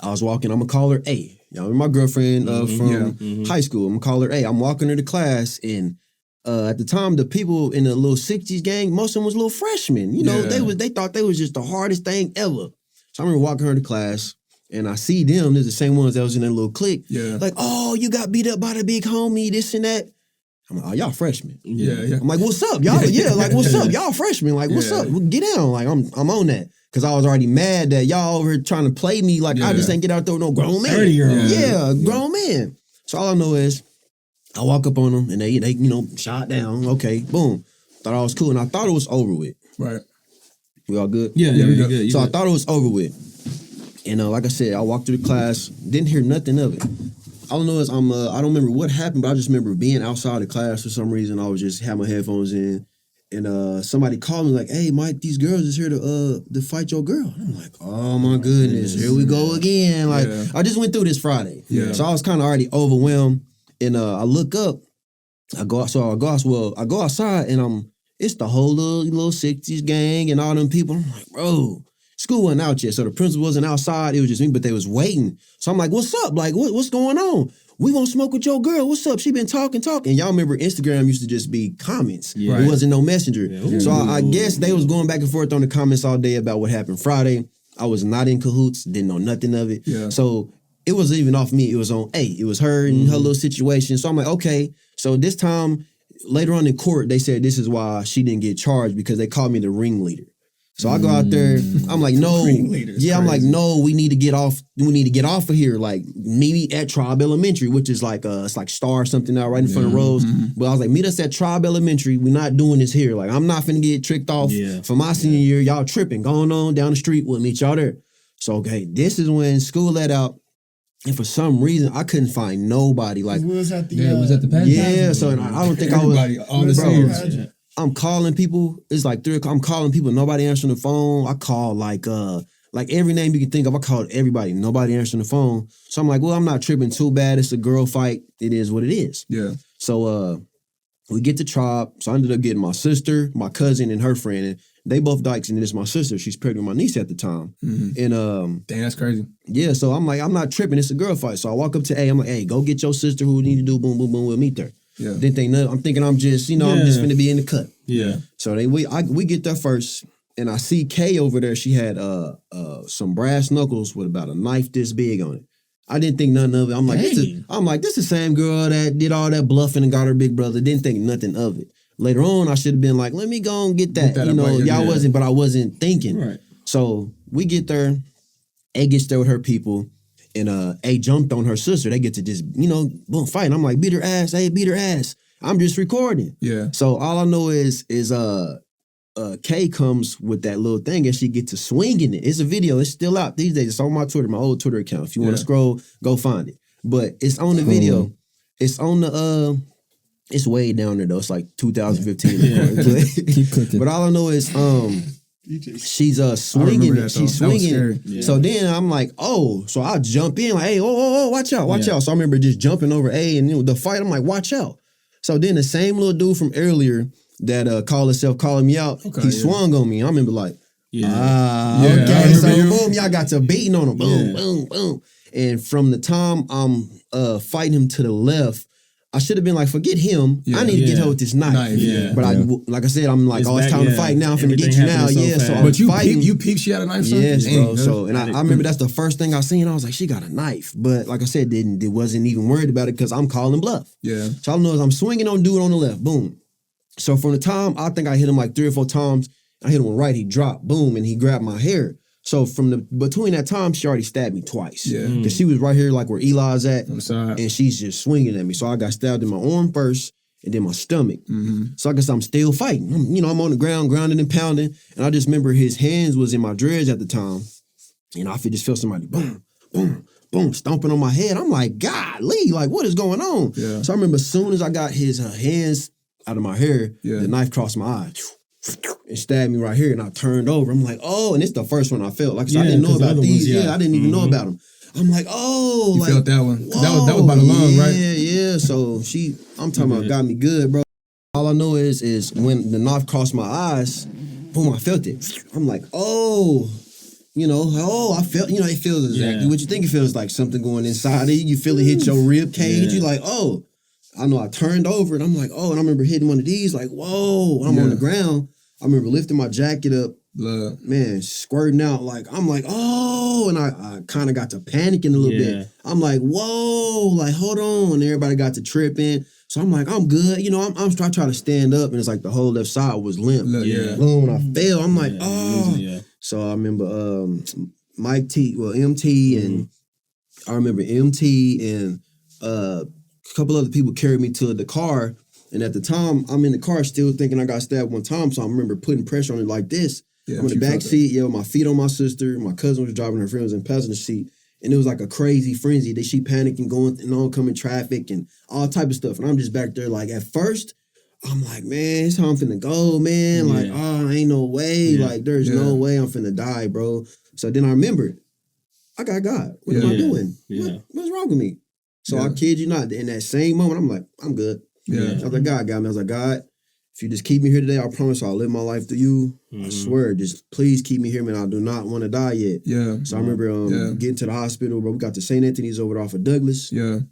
I was walking, I'm going to call her A. My girlfriend from high school, I'm going to call her A. I'm walking her to class, and at the time, the people in the little 60s gang, most of them was little freshmen. You know, they thought they was just the hardest thing ever. So I remember walking her to class, and I see them. They're the same ones that was in that little clique. Yeah. Like, oh, you got beat up by the big homie, this and that. I'm like, oh, y'all freshmen. Yeah. I'm like, what's up, y'all? Yeah, like, what's up? Y'all freshmen. Like, what's up? Get down. Like, I'm on that. Because I was already mad that y'all over here trying to play me like I just ain't get out there with no grown man. 30-year-old. Yeah, grown man. So all I know is I walk up on them and they you know, shot down. Okay, boom. Thought I was cool and I thought it was over with. Right. We all good? Yeah, we good. So I thought it was over with. And like I said, I walked through the class, didn't hear nothing of it. All I know is I don't remember what happened, but I just remember being outside the class for some reason. I was just had my headphones in. And somebody called me like, hey, Mike, these girls is here to fight your girl. And I'm like, oh, my goodness, here we go again. Like, I just went through this Friday. Yeah. So I was kind of already overwhelmed. And I look up. I go outside, and it's the whole little 60s gang and all them people. I'm like, bro, school wasn't out yet. So the principal wasn't outside. It was just me, but they was waiting. So I'm like, what's up? Like, what's going on? We won't smoke with your girl. What's up? She been talking. Y'all remember Instagram used to just be comments. Yeah. It wasn't no messenger. Yeah. So I guess they was going back and forth on the comments all day about what happened Friday. I was not in cahoots. Didn't know nothing of it. Yeah. So it wasn't even off me. It was on A. It was her and her little situation. So I'm like, okay. So this time, later on in court, they said this is why she didn't get charged because they called me the ringleader. So I go out there. I'm like, no. Yeah, I'm like, no. We need to get off. We need to get off of here. Like, meet at Tribe Elementary, which is like it's like Star or something out right in front of Rose. But I was like, meet us at Tribe Elementary. We're not doing this here. Like, I'm not finna get tricked off for my senior year. Y'all tripping. Going on down the street. We'll meet y'all there. So okay, this is when school let out. And for some reason, I couldn't find nobody. Like, It was at the it was at the pageant. yeah. So I don't think Everybody, all the bro. same. I'm calling people. It's like 3 o'clock. I'm calling people. Nobody answering the phone. I call like every name you can think of. I called everybody. Nobody answering the phone. So I'm like, well, I'm not tripping too bad. It's a girl fight. It is what it is. Yeah. So we get to Tribe. So I ended up getting my sister, my cousin, and her friend. And they both dykes, and it's my sister. She's pregnant with my niece at the time. And Damn, that's crazy. yeah, so I'm like, I'm not tripping. It's a girl fight. So I walk up to A. I'm like, hey, go get your sister. Who we need to do? Boom, boom, boom. We'll meet there. Yeah. Didn't think nothing. I'm thinking I'm just, I'm just finna be in the cut. Yeah. So we get there first, and I see Kay over there. She had some brass knuckles with about a knife this big on it. I didn't think nothing of it. I'm like, this is the same girl that did all that bluffing and got her big brother. Didn't think nothing of it. Later on, I should have been like, let me go and get that. Y'all wasn't, but I wasn't thinking. Right. So we get there. A gets there with her people. And A jumped on her sister. They get to just, boom, fight. I'm like, beat her ass. A, beat her ass. I'm just recording. Yeah. So all I know is Kay comes with that little thing and she gets to swinging it. It's a video. It's still out these days. It's on my Twitter, my old Twitter account. If you want to scroll, go find it. But it's on the video. It's on the it's way down there though. It's like 2015. Keep cooking. But all I know is she's swinging it. She's swinging it. So then I'm like, oh, so I jump in like, hey, oh, watch out. So I remember just jumping over A and the fight. I'm like, watch out. So then the same little dude from earlier that called himself calling me out, he swung on me. I remember like, okay. So boom, y'all got to beating on him. Boom, boom, boom. And from the time I'm fighting him to the left, I should have been like, forget him. I need to get her with this knife. But like I said, I'm like, it's time to fight now. I'm finna get you now. So but you fighting. You peeped she had a knife, son? Yes, bro. So, and I remember that's the first thing I seen. I was like, she got a knife. But like I said, it wasn't even worried about it because I'm calling bluff. Yeah. So all I know is I'm swinging on dude on the left. Boom. So from the time, I think I hit him like 3 or 4 times. I hit him right. He dropped. Boom. And he grabbed my hair. So between that time, she already stabbed me twice. Yeah. Because she was right here like where Eli's at. On the side. And she's just swinging at me. So I got stabbed in my arm first and then my stomach. So I guess I'm still fighting. I'm on the ground, grounding and pounding. And I just remember his hands was in my dreads at the time. And I just felt somebody boom, boom, boom, stomping on my head. I'm like, golly, like what is going on? Yeah. So I remember as soon as I got his hands out of my hair, the knife crossed my eye. It stabbed me right here, and I turned over. I'm like, oh, and it's the first one I felt. Like, so I didn't know about these. I didn't even know about them. I'm like, oh, you felt that one. That was by the lung, right? Yeah. So I'm talking about got me good, bro. All I know is when the knife crossed my eyes, boom, I felt it. I'm like, oh, I felt, it feels exactly what you think it feels like. Something going inside of you. You feel it hit your rib cage. You're like, oh. I know I turned over and I'm like, oh, and I remember hitting one of these, like, whoa, when I'm on the ground. I remember lifting my jacket up, blood, man, squirting out. Like, I'm like, oh, and I kind of got to panicking a little bit. I'm like, whoa, like, hold on. And everybody got to tripping. So I'm like, I'm good. You know, I'm trying to stand up, and it's like the whole left side was limp. Boom, when I fell, I'm like, oh. So I remember MT, and I remember MT and a couple other people carried me to the car. And at the time, I'm in the car still thinking I got stabbed one time. So I remember putting pressure on it like this. Yeah, I'm in the back seat, with my feet on my sister. My cousin was driving, her friend was in the passenger seat. And it was like a crazy frenzy. She panicking, going in oncoming traffic and all type of stuff. And I'm just back there like, at first, I'm like, man, it's how I'm finna go, man. Like, oh, ain't no way. Like, there's no way I'm finna die, bro. So then I remembered, I got God. What am I doing? What's wrong with me? So I kid you not, in that same moment, I'm like, I'm good. I was like, God got me. I was like, God, if you just keep me here today, I promise I'll live my life through you. I swear, just please keep me here, man. I do not want to die yet. So I remember getting to the hospital, bro. We got to St. Anthony's over off of Douglas. And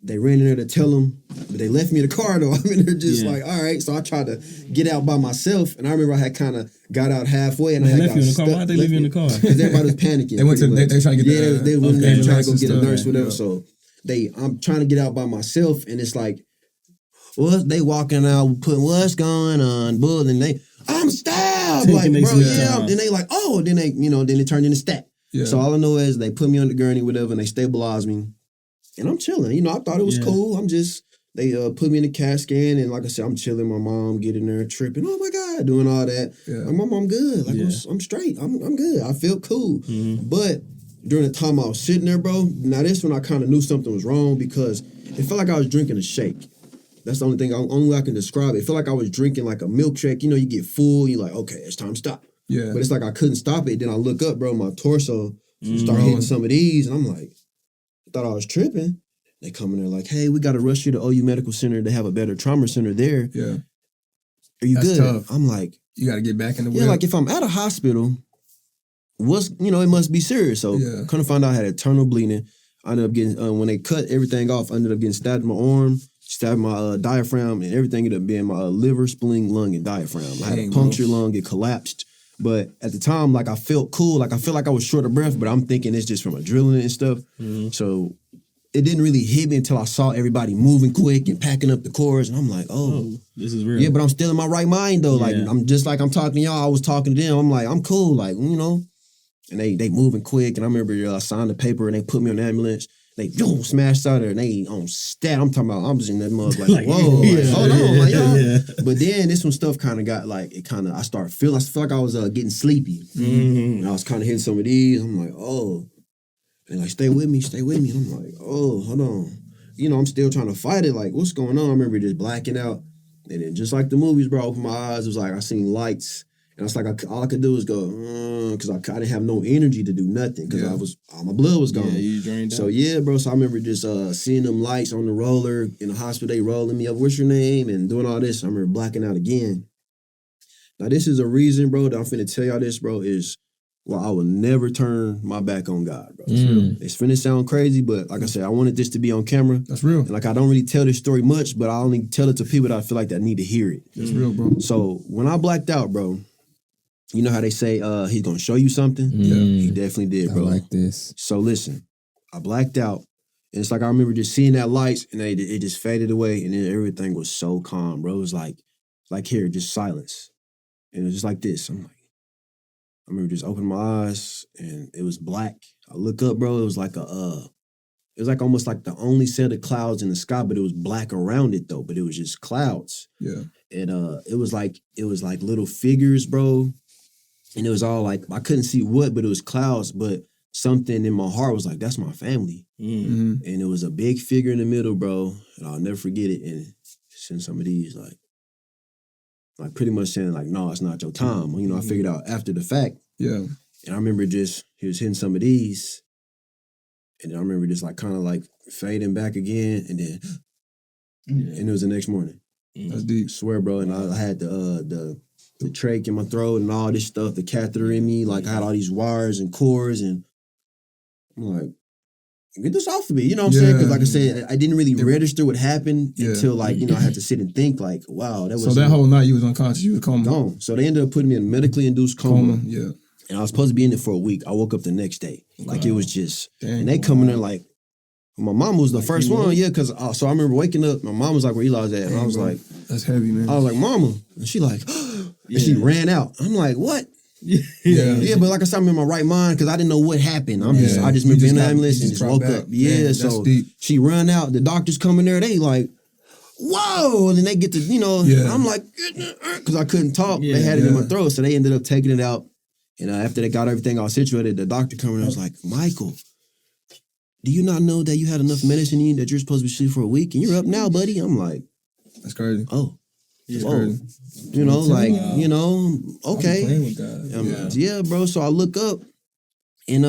they ran in there to tell them, but they left me in the car, though. I'm in there just like, all right. So I tried to get out by myself, and I remember I had kind of got out halfway, and I had left you in the car. Why'd they leave you in the car? Because everybody was panicking. They went to, they trying to get they went there trying to go get a nurse, whatever. So I'm trying to get out by myself, and it's like, they walking out, putting what's going on, bull, and I'm stabbed, like, bro, Then they like, oh, then they, then it turned into stat. So all I know is they put me on the gurney, whatever, and they stabilized me, and I'm chilling. I thought it was cool. They put me in the CAT scan, and like I said, I'm chilling. My mom getting there, tripping. Oh my God, doing all that. Like, my mom good. Like I'm straight. I'm good. I feel cool. But during the time I was sitting there, bro, now this when I kind of knew something was wrong because it felt like I was drinking a shake. That's the only way I can describe it. It felt like I was drinking like a milkshake. You get full, you're like, okay, it's time to stop. But it's like I couldn't stop it. Then I look up, bro, my torso start hitting some of these, and I'm like, I thought I was tripping. They come in there like, hey, we got to rush you to OU Medical Center. They have a better trauma center there. Are you good? Tough. I'm like, you got to get back in the wheel. Like if I'm at a hospital, it must be serious. So couldn't find out I had internal bleeding. I ended up getting, when they cut everything off, I ended up getting stabbed in my arm, stabbed my diaphragm, and everything ended up being my liver, spleen, lung, and diaphragm. I had a punctured lung, it collapsed. But at the time, like, I felt cool. Like, I felt like I was short of breath, but I'm thinking it's just from adrenaline and stuff. So it didn't really hit me until I saw everybody moving quick and packing up the cores. And I'm like, oh, this is real. Yeah, but I'm still in my right mind, though. Like, I'm just like I'm talking to y'all. I was talking to them. I'm like, I'm cool. Like, And they moving quick. And I remember I signed the paper and they put me on the ambulance. They smashed out there and they on stat. I'm talking about, I'm just in that mug like, whoa, hold on, like, yo. But then this one stuff kind of got like, I started feeling, I felt like I was getting sleepy. And I was kind of hitting some of these. I'm like, oh. And like, stay with me. And I'm like, oh, hold on. I'm still trying to fight it. Like, what's going on? I remember just blacking out. And then just like the movies, bro, I opened my eyes. It was like, I seen lights. And it's like, all I could do was go, because I didn't have no energy to do nothing because all my blood was gone. Yeah, you drained out. So, bro, so I remember just seeing them lights on the roller in the hospital, they rolling me up, what's your name? And doing all this. I remember blacking out again. Now, this is a reason, bro, that I'm finna tell y'all this, bro, is I will never turn my back on God, bro. It's finna sound crazy, but like I said, I wanted this to be on camera. That's real. And like, I don't really tell this story much, but I only tell it to people that I feel like that need to hear it. That's real, bro. So, when I blacked out, bro, you know how they say he's gonna show you something? He definitely did, bro. I like this. So listen, I blacked out, and it's like I remember just seeing that lights, and it just faded away, and then everything was so calm, bro. It was like here, just silence, and it was just like this. I'm like, I remember just opening my eyes, and it was black. I look up, bro. It was like it was like almost like the only set of clouds in the sky, but it was black around it though. But it was just clouds. Yeah, and it was like little figures, bro. And it was all like, I couldn't see what, but it was clouds. But something in my heart was like, that's my family. And it was a big figure in the middle, bro. And I'll never forget it. And send some of these, like pretty much saying, like, no, it's not your time. I figured out after the fact. Yeah. And I remember he was hitting some of these. And then I remember just like kind of like fading back again. And then, and it was the next morning. That's deep. I swear, bro. And I had the trach in my throat and all this stuff, the catheter in me. Like, I had all these wires and cords, and I'm like, get this off of me. You know what I'm saying? Because like I said, I didn't really register what happened until like, you know, I had to sit and think like, wow, that was. So that whole night you was unconscious, you were coma. Gone. So they ended up putting me in a medically induced coma. Yeah. And I was supposed to be in it for a week. I woke up the next day. Like it was just, and they coming in like, my mom was the first one, because so I remember waking up, my mom was like, where Eli's at? And I was like, that's heavy, man. I was like, mama. And she like, and she ran out. I'm like, what? Yeah, but like I said, I'm in my right mind because I didn't know what happened. I just remember being in the ambulance and just woke up. Yeah, man, so she ran out. The doctors come in there. They like, whoa, and then they get to, you know, I'm like, because I couldn't talk. They had it in my throat, so they ended up taking it out. And after they got everything all situated, the doctor coming in and was like, Michael, do you not know that you had enough medicine in you that you're supposed to be asleep for a week and you're up now, buddy? I'm like, that's crazy. Oh. Whoa. You know, like, you know, okay. Yeah, bro. So I look up and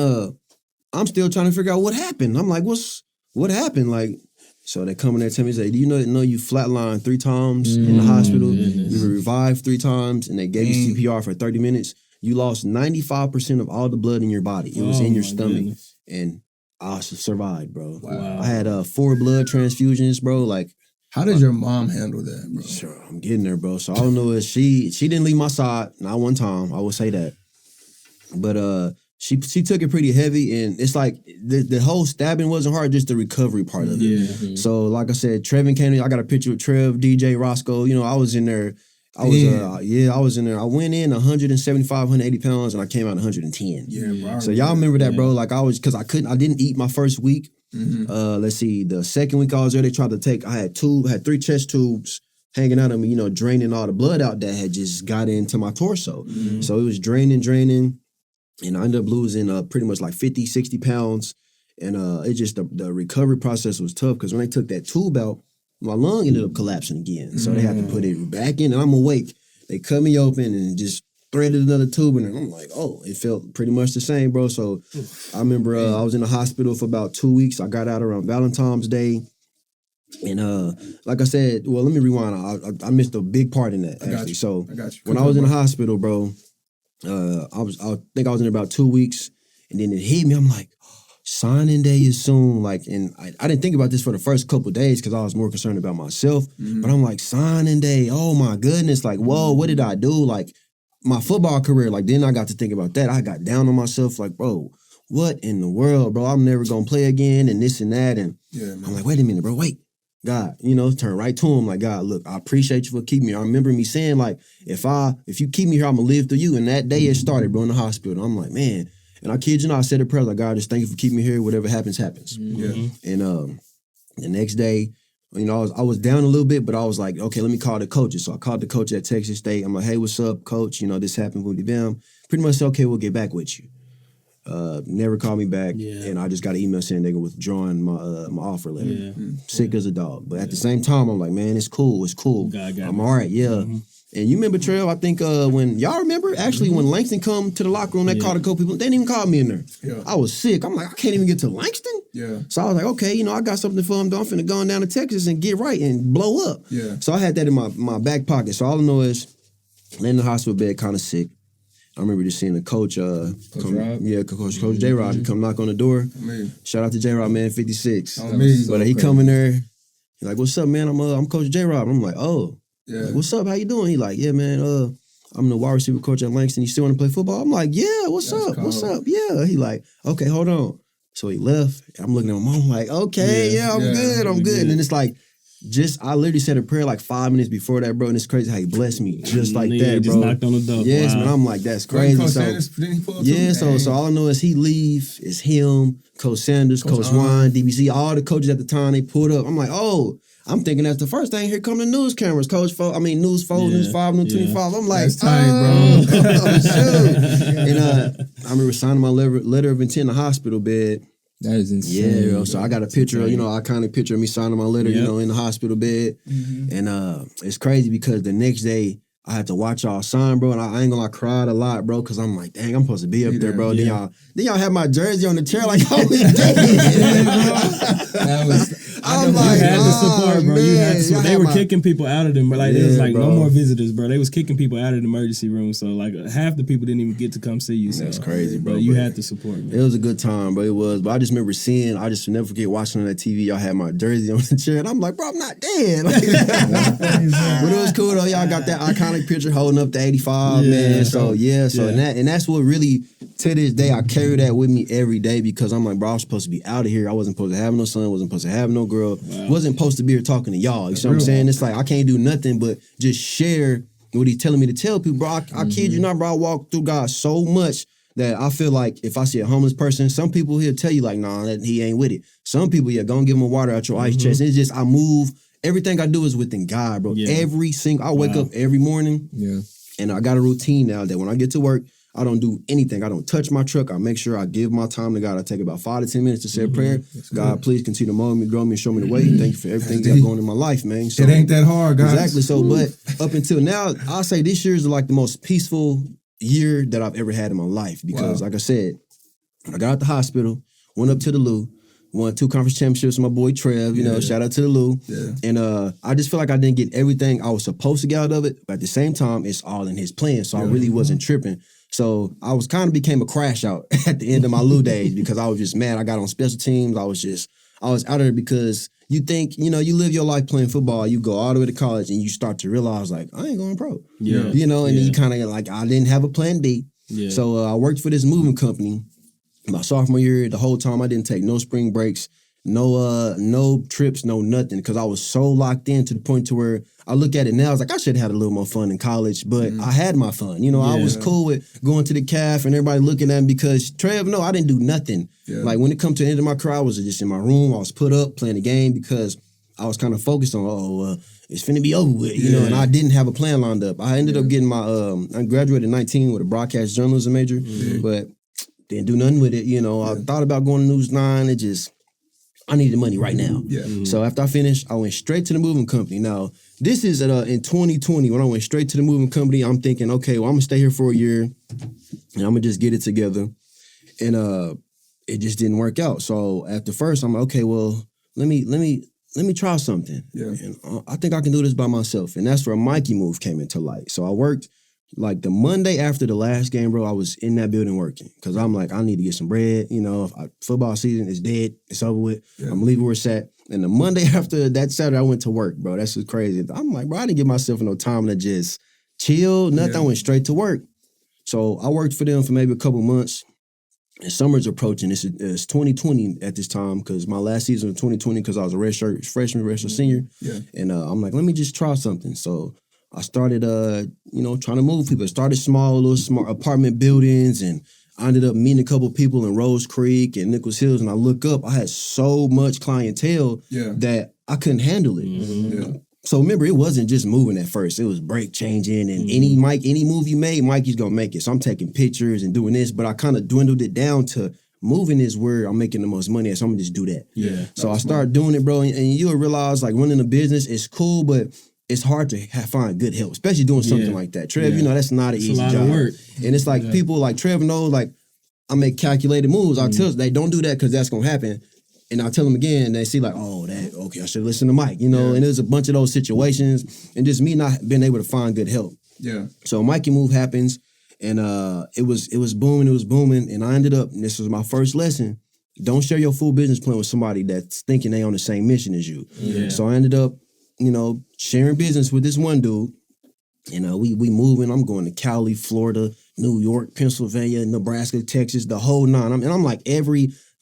I'm still trying to figure out what happened. I'm like, what happened? Like, so they come in there and tell me, say, do you know you flatlined 3 times in the hospital? You were revived 3 times and they gave you CPR for 30 minutes. You lost 95% of all the blood in your body. It was in your stomach. And I survived, bro. Wow. I had 4 blood transfusions, bro. Like, how did your mom handle that, bro? Sure, I'm getting there, bro. So all I know is she didn't leave my side, not one time. I will say that. But she took it pretty heavy, and it's like the whole stabbing wasn't hard, just the recovery part of it. Yeah. So like I said, Trevin came in. I got a picture with Trev, DJ, Roscoe. You know, I was in there. I was in there. I went in 175, 180 pounds, and I came out 110. Yeah, bro. So y'all remember that, bro? Like I didn't eat my first week. Let's see, the second week I was there, they tried to take, I had 3 chest tubes hanging out of me, you know, draining all the blood out that had just got into my torso. So it was draining, and I ended up losing pretty much like 50, 60 pounds. And it just, the recovery process was tough because when they took that tube out, my lung ended up collapsing again. So they had to put it back in, and I'm awake. They cut me open and just threaded another tube in there. I'm like, oh, it felt pretty much the same, bro. So I remember I was in the hospital for about 2 weeks. I got out around Valentine's Day. And like I said, well, let me rewind. I missed a big part in that, actually. So when I was in the hospital, bro, I think I was in there about 2 weeks, and then it hit me. I'm like, signing day is soon. Like, and I didn't think about this for the first couple of days because I was more concerned about myself. But I'm like, signing day, oh my goodness. Like, whoa, what did I do? Like, my football career, like, then I got to think about that. I got down on myself, like, bro, what in the world, bro? I'm never gonna play again, and this and that. And I'm like, wait a minute, bro, wait. God, you know, turn right to him, like, God, look, I appreciate you for keeping me. I remember me saying, like, if you keep me here, I'm gonna live through you. And that day it started, bro, in the hospital. I'm like, man. And I kid you not, I said a prayer, like, God, just thank you for keeping me here. Whatever happens, happens. And the next day, you know, I was down a little bit, but I was like, okay, let me call the coaches. So I called the coach at Texas State. I'm like, hey, what's up, coach? You know, this happened with them. Pretty much said, okay, we'll get back with you. Never called me back. And I just got an email saying they were withdrawing my offer letter. Sick as a dog. But at the same time, I'm like, man, it's cool. I'm all right, And you remember, Trail, I think when, y'all remember, actually, when Langston come to the locker room, they called a couple people. They didn't even call me in there. I was sick. I'm like, I can't even get to Langston? So I was like, okay, you know, I got something for him. I'm finna go down to Texas and get right and blow up. So I had that in my back pocket. So all I know is, laying in the hospital bed, kind of sick. I remember just seeing the coach, Coach J-Rod, come knock on the door. Shout out to J-Rod, man, 56. But he come in there, he's like, what's up, man? I'm Coach J-Rod. I'm like, oh. Like, what's up? How you doing? He like, yeah, man, I'm the wide receiver coach at Langston. You still want to play football? I'm like, yeah, what's up? What's up? Yeah. He like, okay, hold on. So he left. I'm looking at my mom like, okay, I'm good. And then it's like, I literally said a prayer like 5 minutes before that, bro, and it's crazy how he blessed me just like that, bro. Just knocked on the door. Yes, man. I'm like, that's crazy. So all I know is he leave. It's him, Coach Sanders, Coach Wine, DBC, all the coaches at the time, they pulled up. I'm like, oh, I'm thinking that's the first thing. Here come the news cameras, News 4, News 5, News 25. I'm like, that's tight, bro. Shoot. And I remember signing my letter of intent in the hospital bed. That is insane. Yeah, bro. So I got a picture, iconic picture of me signing my letter, in the hospital bed. And it's crazy because the next day I had to watch y'all sign, bro. And I ain't gonna lie, I cried a lot, bro, because I'm like, dang, I'm supposed to be up there, bro. Then y'all have my jersey on the chair like, holy dang. That was. I'm like, support, bro. You had to support. They were my- kicking people out of them, but like it Yeah, was like no bro. more visitors, bro. They was kicking people out of the emergency room, so like half the people didn't even get to come see you. So That's crazy, bro. You but had to support, man. It was a good time, bro. It was. But I just remember seeing, I just never forget watching on that TV. Y'all had my jersey on the chair, and I'm like, bro, I'm not dead. Like, but it was cool though. Y'all got that iconic picture holding up the 85, man. So and that's what really, to this day, I carry that with me every day because I'm like, bro, I was supposed to be out of here. I wasn't supposed to have no son, wasn't supposed to have no girl, wasn't supposed to be here talking to y'all. You see what I'm saying? It's like I can't do nothing but just share what he's telling me to tell people, bro. I kid you not, bro. I walk through God so much that I feel like if I see a homeless person, some people he'll tell you like, nah, that he ain't with it. Some people, go and give him a water out your ice chest. It's just I move. Everything I do is within God, bro. Every single, I wake up every morning, and I got a routine now that when I get to work, I don't do anything. I don't touch my truck. I make sure I give my time to God. I take about 5 to 10 minutes to say a prayer. God, please continue to mold me, grow me, and show me the way. Thank you for everything you got going in my life, man. So, it ain't that hard, guys. Exactly. So, but up until now, I'll say this year is like the most peaceful year that I've ever had in my life because, like I said, I got out the hospital, went up to the Lou, won 2 conference championships with my boy Trev, shout out to the Lou. Yeah. And I just feel like I didn't get everything I was supposed to get out of it, but at the same time, it's all in his plan. So I really wasn't tripping. So I was kind of became a crash out at the end of my Lou days because I was just mad. I got on special teams. I was out of there because you think, you live your life playing football, you go all the way to college and you start to realize like, I ain't going pro. Yeah. And then you kind of like, I didn't have a plan B. Yeah. So I worked for this moving company my sophomore year. The whole time I didn't take no spring breaks, no trips, no nothing because I was so locked in to the point to where I look at it now, I was like, I should have had a little more fun in college, but I had my fun. I was cool with going to the calf and everybody looking at me because Trev, I didn't do nothing. Yeah. Like when it come to the end of my career, I was just in my room. I was put up playing the game because I was kind of focused on, it's finna be over with, and I didn't have a plan lined up. I ended up getting my, I graduated in 19 with a broadcast journalism major, but didn't do nothing with it. I thought about going to News 9. I needed money right now. Yeah. So after I finished, I went straight to the moving company. Now, this is in 2020 when I went straight to the moving company. I'm thinking, okay, well, I'm gonna stay here for a year, and I'm gonna just get it together. And it just didn't work out. So after first, I'm like, okay, well, let me try something. Yeah. And I think I can do this by myself. And that's where A Mikey Move came into light. So I worked like the Monday after the last game, bro. I was in that building working because I'm like, I need to get some bread. Football season is dead. It's over with. Yeah. I'm leaving where it's at. And the Monday after that Saturday, I went to work, bro. That's just crazy. I'm like, bro, I didn't give myself no time to just chill, nothing. I went straight to work. So I worked for them for maybe a couple months. And summer's approaching. It's 2020 at this time because my last season was 2020 because I was a redshirt freshman, redshirt senior. Yeah. And I'm like, let me just try something. So I started, trying to move people. I started little small apartment buildings, and I ended up meeting a couple of people in Rose Creek and Nichols Hills. And I look up, I had so much clientele that I couldn't handle it. Mm-hmm. Yeah. So remember, it wasn't just moving at first. It was break changing, and any move you made, Mikey's gonna make it. So I'm taking pictures and doing this, but I kind of dwindled it down to moving is where I'm making the most money at, so I'm gonna just do that. Yeah. So I started doing it, bro, and you'll realize like running a business is cool, but it's hard to find good help, especially doing something like that. Trev, that's not an easy job. It's a lot of work. And it's like people like Trev knows, like I make calculated moves. I tell them, they don't do that because that's gonna happen. And I tell them again, and they see like, I should listen to Mike, and there's a bunch of those situations, and just me not being able to find good help. Yeah. So Mikey Move happens, and it was booming, and I ended up, and this was my first lesson, don't share your full business plan with somebody that's thinking they on the same mission as you. Yeah. So I ended up, sharing business with this one dude, and we moving. I'm going to Cali, Florida, New York, Pennsylvania, Nebraska, Texas, the whole nine. I'm like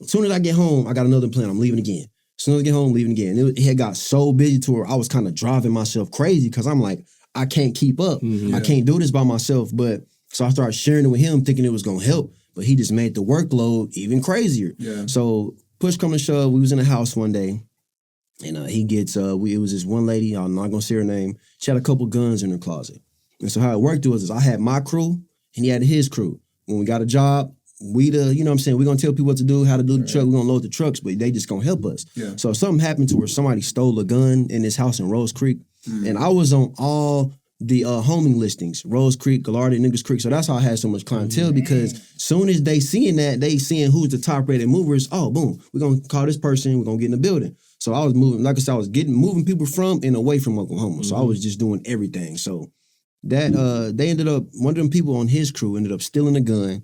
as soon as I get home, I got another plan. I'm leaving again. As soon as I get home, leaving again. It had got so busy to where I was kind of driving myself crazy because I'm like, I can't keep up. Mm-hmm. I can't do this by myself. But so I started sharing it with him, thinking it was going to help. But he just made the workload even crazier. Yeah. So push come to shove, we was in a house one day. And he gets, it was this one lady, I'm not going to say her name. She had a couple guns in her closet. And so how it worked was I had my crew and he had his crew. When we got a job, we're going to tell people what to do, how to do the truck. We're going to load the trucks, but they just going to help us. Yeah. So if something happened to where somebody stole a gun in this house in Rose Creek, and I was on all the homing listings, Rose Creek, Gallardi, Nichols Creek. So that's how I had so much clientele because soon as they seeing that, they seeing who's the top rated movers. Oh, boom, we're going to call this person. We're going to get in the building. So I was moving, like I said, I was moving people from and away from Oklahoma. So I was just doing everything. So that they ended up, one of them people on his crew ended up stealing a gun,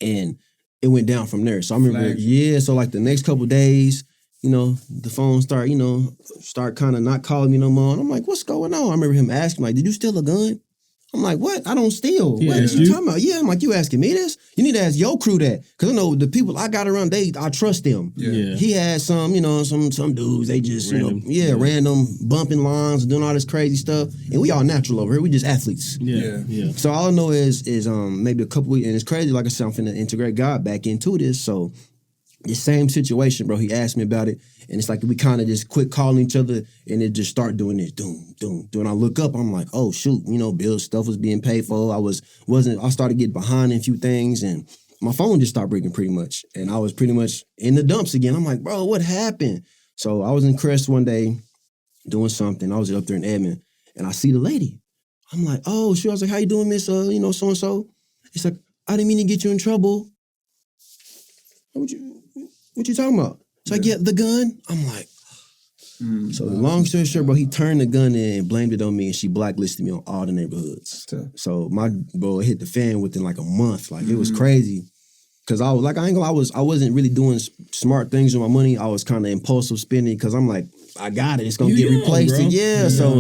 and it went down from there. So I remember, so like the next couple of days, you know, the phone start kind of not calling me no more. And I'm like, what's going on? I remember him asking, like, did you steal a gun? I'm like, what? I don't steal. What are you talking about? Yeah, I'm like, you asking me this? You need to ask your crew that. Because I know the people I got around, I trust them. Yeah. He had some, you know, some dudes, they just, random, random bumping lines, doing all this crazy stuff. And we all natural over here. We just athletes. Yeah. So all I know is maybe a couple weeks, and it's crazy, like I said, I'm finna integrate God back into this. So the same situation, bro. He asked me about it, and it's like we kind of just quit calling each other, and it just start doing this, doom. And I look up, I'm like, oh shoot, you know, Bill's stuff was being paid for. I started getting behind in a few things, and my phone just stopped breaking pretty much, and I was pretty much in the dumps again. I'm like, bro, what happened? So I was in Crest one day doing something. I was up there in Edmond, and I see the lady. I'm like, oh shoot. I was like, how you doing, miss? You know, so and so. It's like, I didn't mean to get you in trouble. What you talking about? It's like, yeah, the gun. I'm like, so long story short, bro, he turned the gun in and blamed it on me, and she blacklisted me on all the neighborhoods. So my bro hit the fan within like a month. Like it was crazy. Cause I was like, I wasn't really doing smart things with my money. I was kind of impulsive spending because I'm like, I got it. It's gonna get replaced. So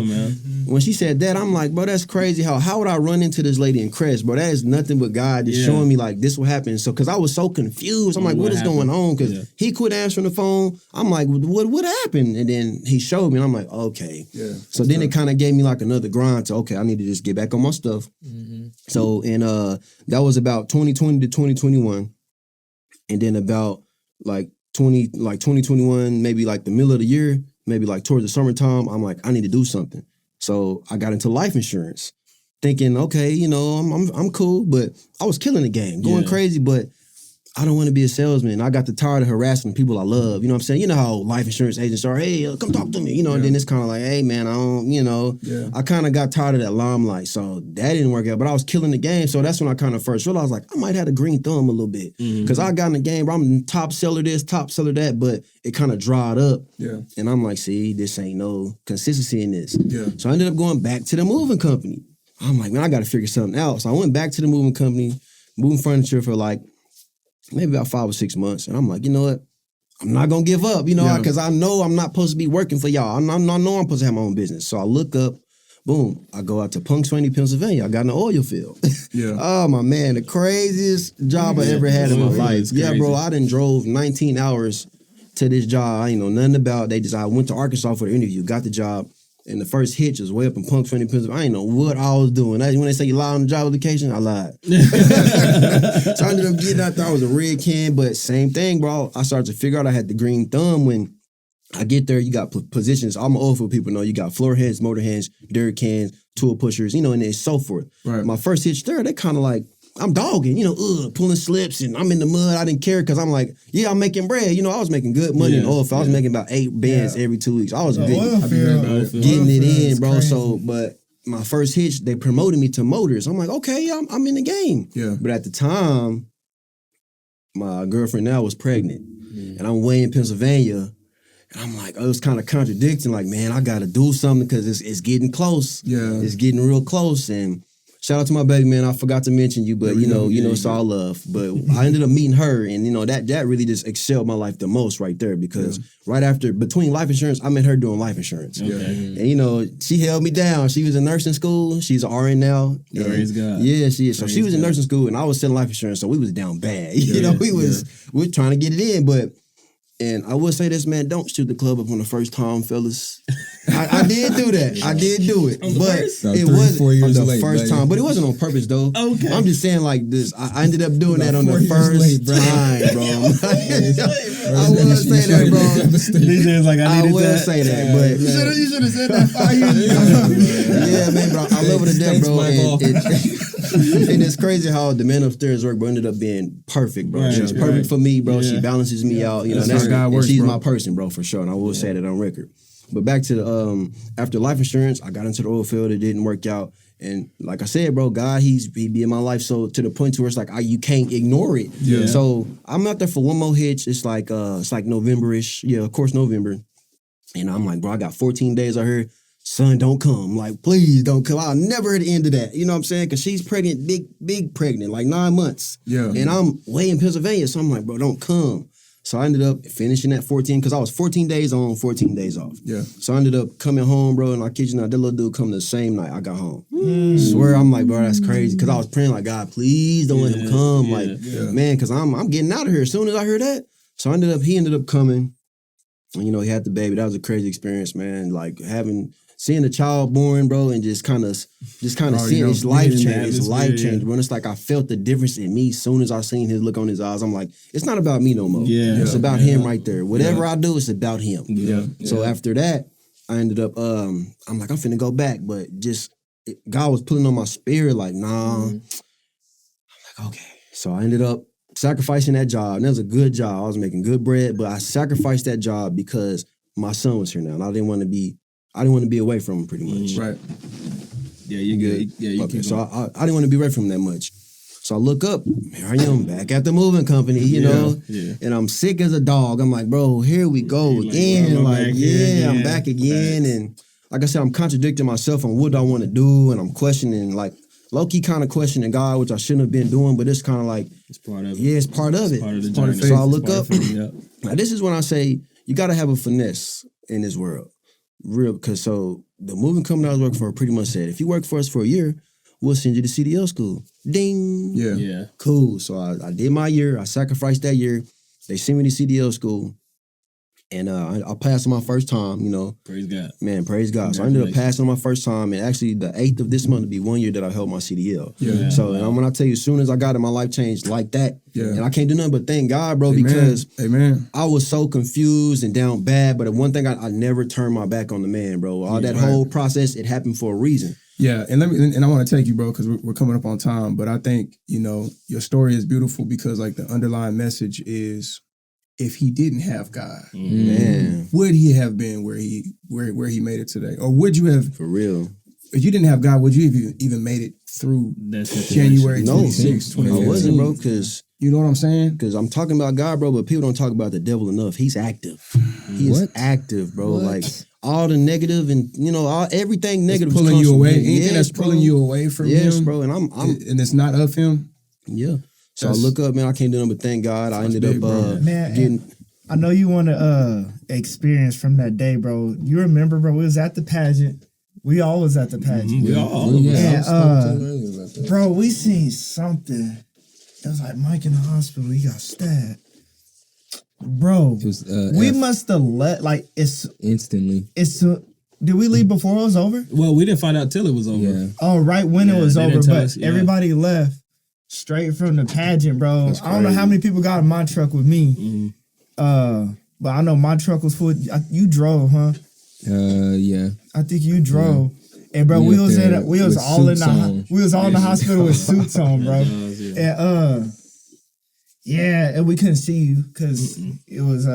when she said that, I'm like, bro, that's crazy. How would I run into this lady in Crest, bro? That is nothing but God just showing me like this will happen. So cause I was so confused. I'm like, what is going on? Cause he quit answering the phone. I'm like, what happened? And then he showed me, and I'm like, okay. So then it kind of gave me like another grind to okay, I need to just get back on my stuff. So and that was about 2020 to 2021. And then about like 2021, maybe like the middle of the year, maybe like towards the summertime, I'm like, I need to do something. So I got into life insurance, thinking, okay, you know, I'm cool, but I was killing the game, going crazy, but I don't want to be a salesman. I got tired of harassing people I love. You know what I'm saying? You know how life insurance agents are, hey, come talk to me. You know, and then it's kind of like, hey, man, I don't, you know. I kind of got tired of that limelight. So that didn't work out. But I was killing the game. So that's when I kind of first realized, like, I might have a green thumb a little bit. Because I got in the game, bro, I'm top seller this, top seller that, but it kind of dried up. And I'm like, see, this ain't no consistency in this. So I ended up going back to the moving company. I'm like, man, I got to figure something out. So I went back to the moving company, moving furniture for like, maybe about 5 or 6 months. And I'm like, you know what? I'm not going to give up, you know, because I know I'm not supposed to be working for y'all. I know I'm supposed to have my own business. So I look up, boom, I go out to Punxsutawney, Pennsylvania. I got in the oil field. Oh, my man, the craziest job I ever had in my life. Yeah, bro, I done drove 19 hours to this job. I ain't know nothing about it. I went to Arkansas for the interview, got the job. And the first hitch was way up in Punxsutawney, Pennsylvania. I didn't know what I was doing. When they say you lie on the job application, I lied. So I ended up getting out there. I was a red can, but same thing, bro. I started to figure out I had the green thumb. When I get there, you got positions. All my oil field people know you got floor hands, motor hands, dirt cans, tool pushers, you know, and then so forth. My first hitch there, they kind of like, I'm dogging, you know, pulling slips, and I'm in the mud. I didn't care because I'm like, yeah, I'm making bread. You know, I was making good money in oil field. I was making about 8 bands every 2 weeks. I was getting it in, bro. Crazy. So, but my first hitch, they promoted me to motors. I'm like, okay, I'm in the game. But at the time, my girlfriend now was pregnant, and I'm way in Pennsylvania. And I'm like, it was kind of contradicting. Like, man, I got to do something because it's getting close. It's getting real close. And shout out to my baby, man. I forgot to mention you, but you know, it's all love. But I ended up meeting her, and you know that really just excelled my life the most right there because right after between life insurance, I met her doing life insurance. And you know, she held me down. She was in nursing school. She's an RN now. Praise God. Yeah, she is. So she was in nursing school, and I was selling life insurance. So we was down bad. You know, we were trying to get it in, but. And I will say this, man, don't shoot the club up on the first time, fellas. I did do that. I did do it. But it wasn't on the first time. But it wasn't on purpose, though. Okay. I'm just saying like this. I ended up doing that on the first time, bro. I will say that, bro. DJ's like, I will say that, but... You should have said that 5 years ago. Yeah, man, bro. I love her to death, bro. And it's crazy how the man upstairs work, bro, ended up being perfect, bro. She's perfect for me, bro. She balances me out. You know, that's how God works, she's my person, bro, for sure. And I will say that on record. But back to the after life insurance, I got into the oil field. It didn't work out. And like I said, bro, God, he be in my life so to the point to where it's like you can't ignore it. Yeah. So I'm out there for one more hitch. It's like November-ish. Yeah, of course November. And I'm like, bro, I got 14 days out here. Son, don't come. Like, please don't come. I'll never hear the end of that. You know what I'm saying? Because she's pregnant, big pregnant, like 9 months. Yeah. And I'm way in Pennsylvania. So I'm like, bro, don't come. So I ended up finishing that 14 because I was 14 days on, 14 days off. Yeah. So I ended up coming home, bro, and I kid you not, that little dude come the same night I got home. Swear, I'm like, bro, that's crazy. Because I was praying like, God, please don't let him come. Man, because I'm getting out of here as soon as I heard that. So he ended up coming. And, you know, he had the baby. That was a crazy experience, man. Like seeing the child born, bro, and just kind of seeing his life change. It's life change, bro. And it's like I felt the difference in me as soon as I seen his look on his eyes. I'm like, it's not about me no more. Yeah. It's about him right there. Whatever I do, it's about him. Yeah. So after that, I ended up, I'm like, I'm finna go back. But God was pulling on my spirit like, nah. I'm like, okay. So I ended up sacrificing that job. And that was a good job. I was making good bread, but I sacrificed that job because my son was here now. And I didn't want to be away from him pretty much. Right. Yeah, you good. Yeah, you Okay, keep so going. I didn't want to be away from him that much. So I look up, here I am back at the moving company, you know, and I'm sick as a dog. I'm like, bro, here we go again. I'm back again. Thanks. And like I said, I'm contradicting myself on what I want to do, and I'm questioning, like, low-key kind of questioning God, which I shouldn't have been doing, but it's kind of like, it's part of it. Yeah, it's part of it. Part of the journey. So I look up. Now, this is when I say, you got to have a finesse in this world. Real, because so the moving company I was working for pretty much said, if you work for us for a year, we'll send you to CDL school. Ding. Yeah. Cool. So I did my year. I sacrificed that year. They sent me to CDL school. And I passed on my first time, you know. Praise God. Man, praise God. So I ended up passing on my first time. And actually, the 8th of this month will be 1 year that I held my CDL. Yeah. So when I tell you, as soon as I got it, my life changed like that. Yeah. And I can't do nothing but thank God, bro, because I was so confused and down bad. But one thing, I never turned my back on the man, bro. All that whole process, it happened for a reason. Yeah, and I want to take you, bro, because we're coming up on time. But I think, you know, your story is beautiful because, like, the underlying message is, if he didn't have God, man, would he have been where he made it today, or would you have? For real. If you didn't have God, would you have even made it through January 26th, 2015? I wasn't, bro, because you know what I'm saying? Because I'm talking about God, bro, but people don't talk about the devil enough. He's active. He's active, bro. What? Like all the negative and everything negative it's pulling you away. Anything that's pulling you away from him. Yes, bro. And I'm and it's not of him. Yeah. So I look up, man. I can't do nothing but thank God. I ended up getting. I know you want to experience from that day, bro. You remember, bro? We was at the pageant. We all was at the pageant. We all. And, bro, we seen something. It was like Mike in the hospital. He got stabbed. Bro, we must have it's instantly. Did we leave before it was over? Well, we didn't find out till it was over. Yeah. Oh, right when it was over, but everybody left straight from the pageant, bro. I don't know how many people got in my truck with me. But I know my truck was full. You drove, huh? Yeah. I think you drove. Yeah. And bro, we was all in the hospital with suits on, bro. And we couldn't see you because it was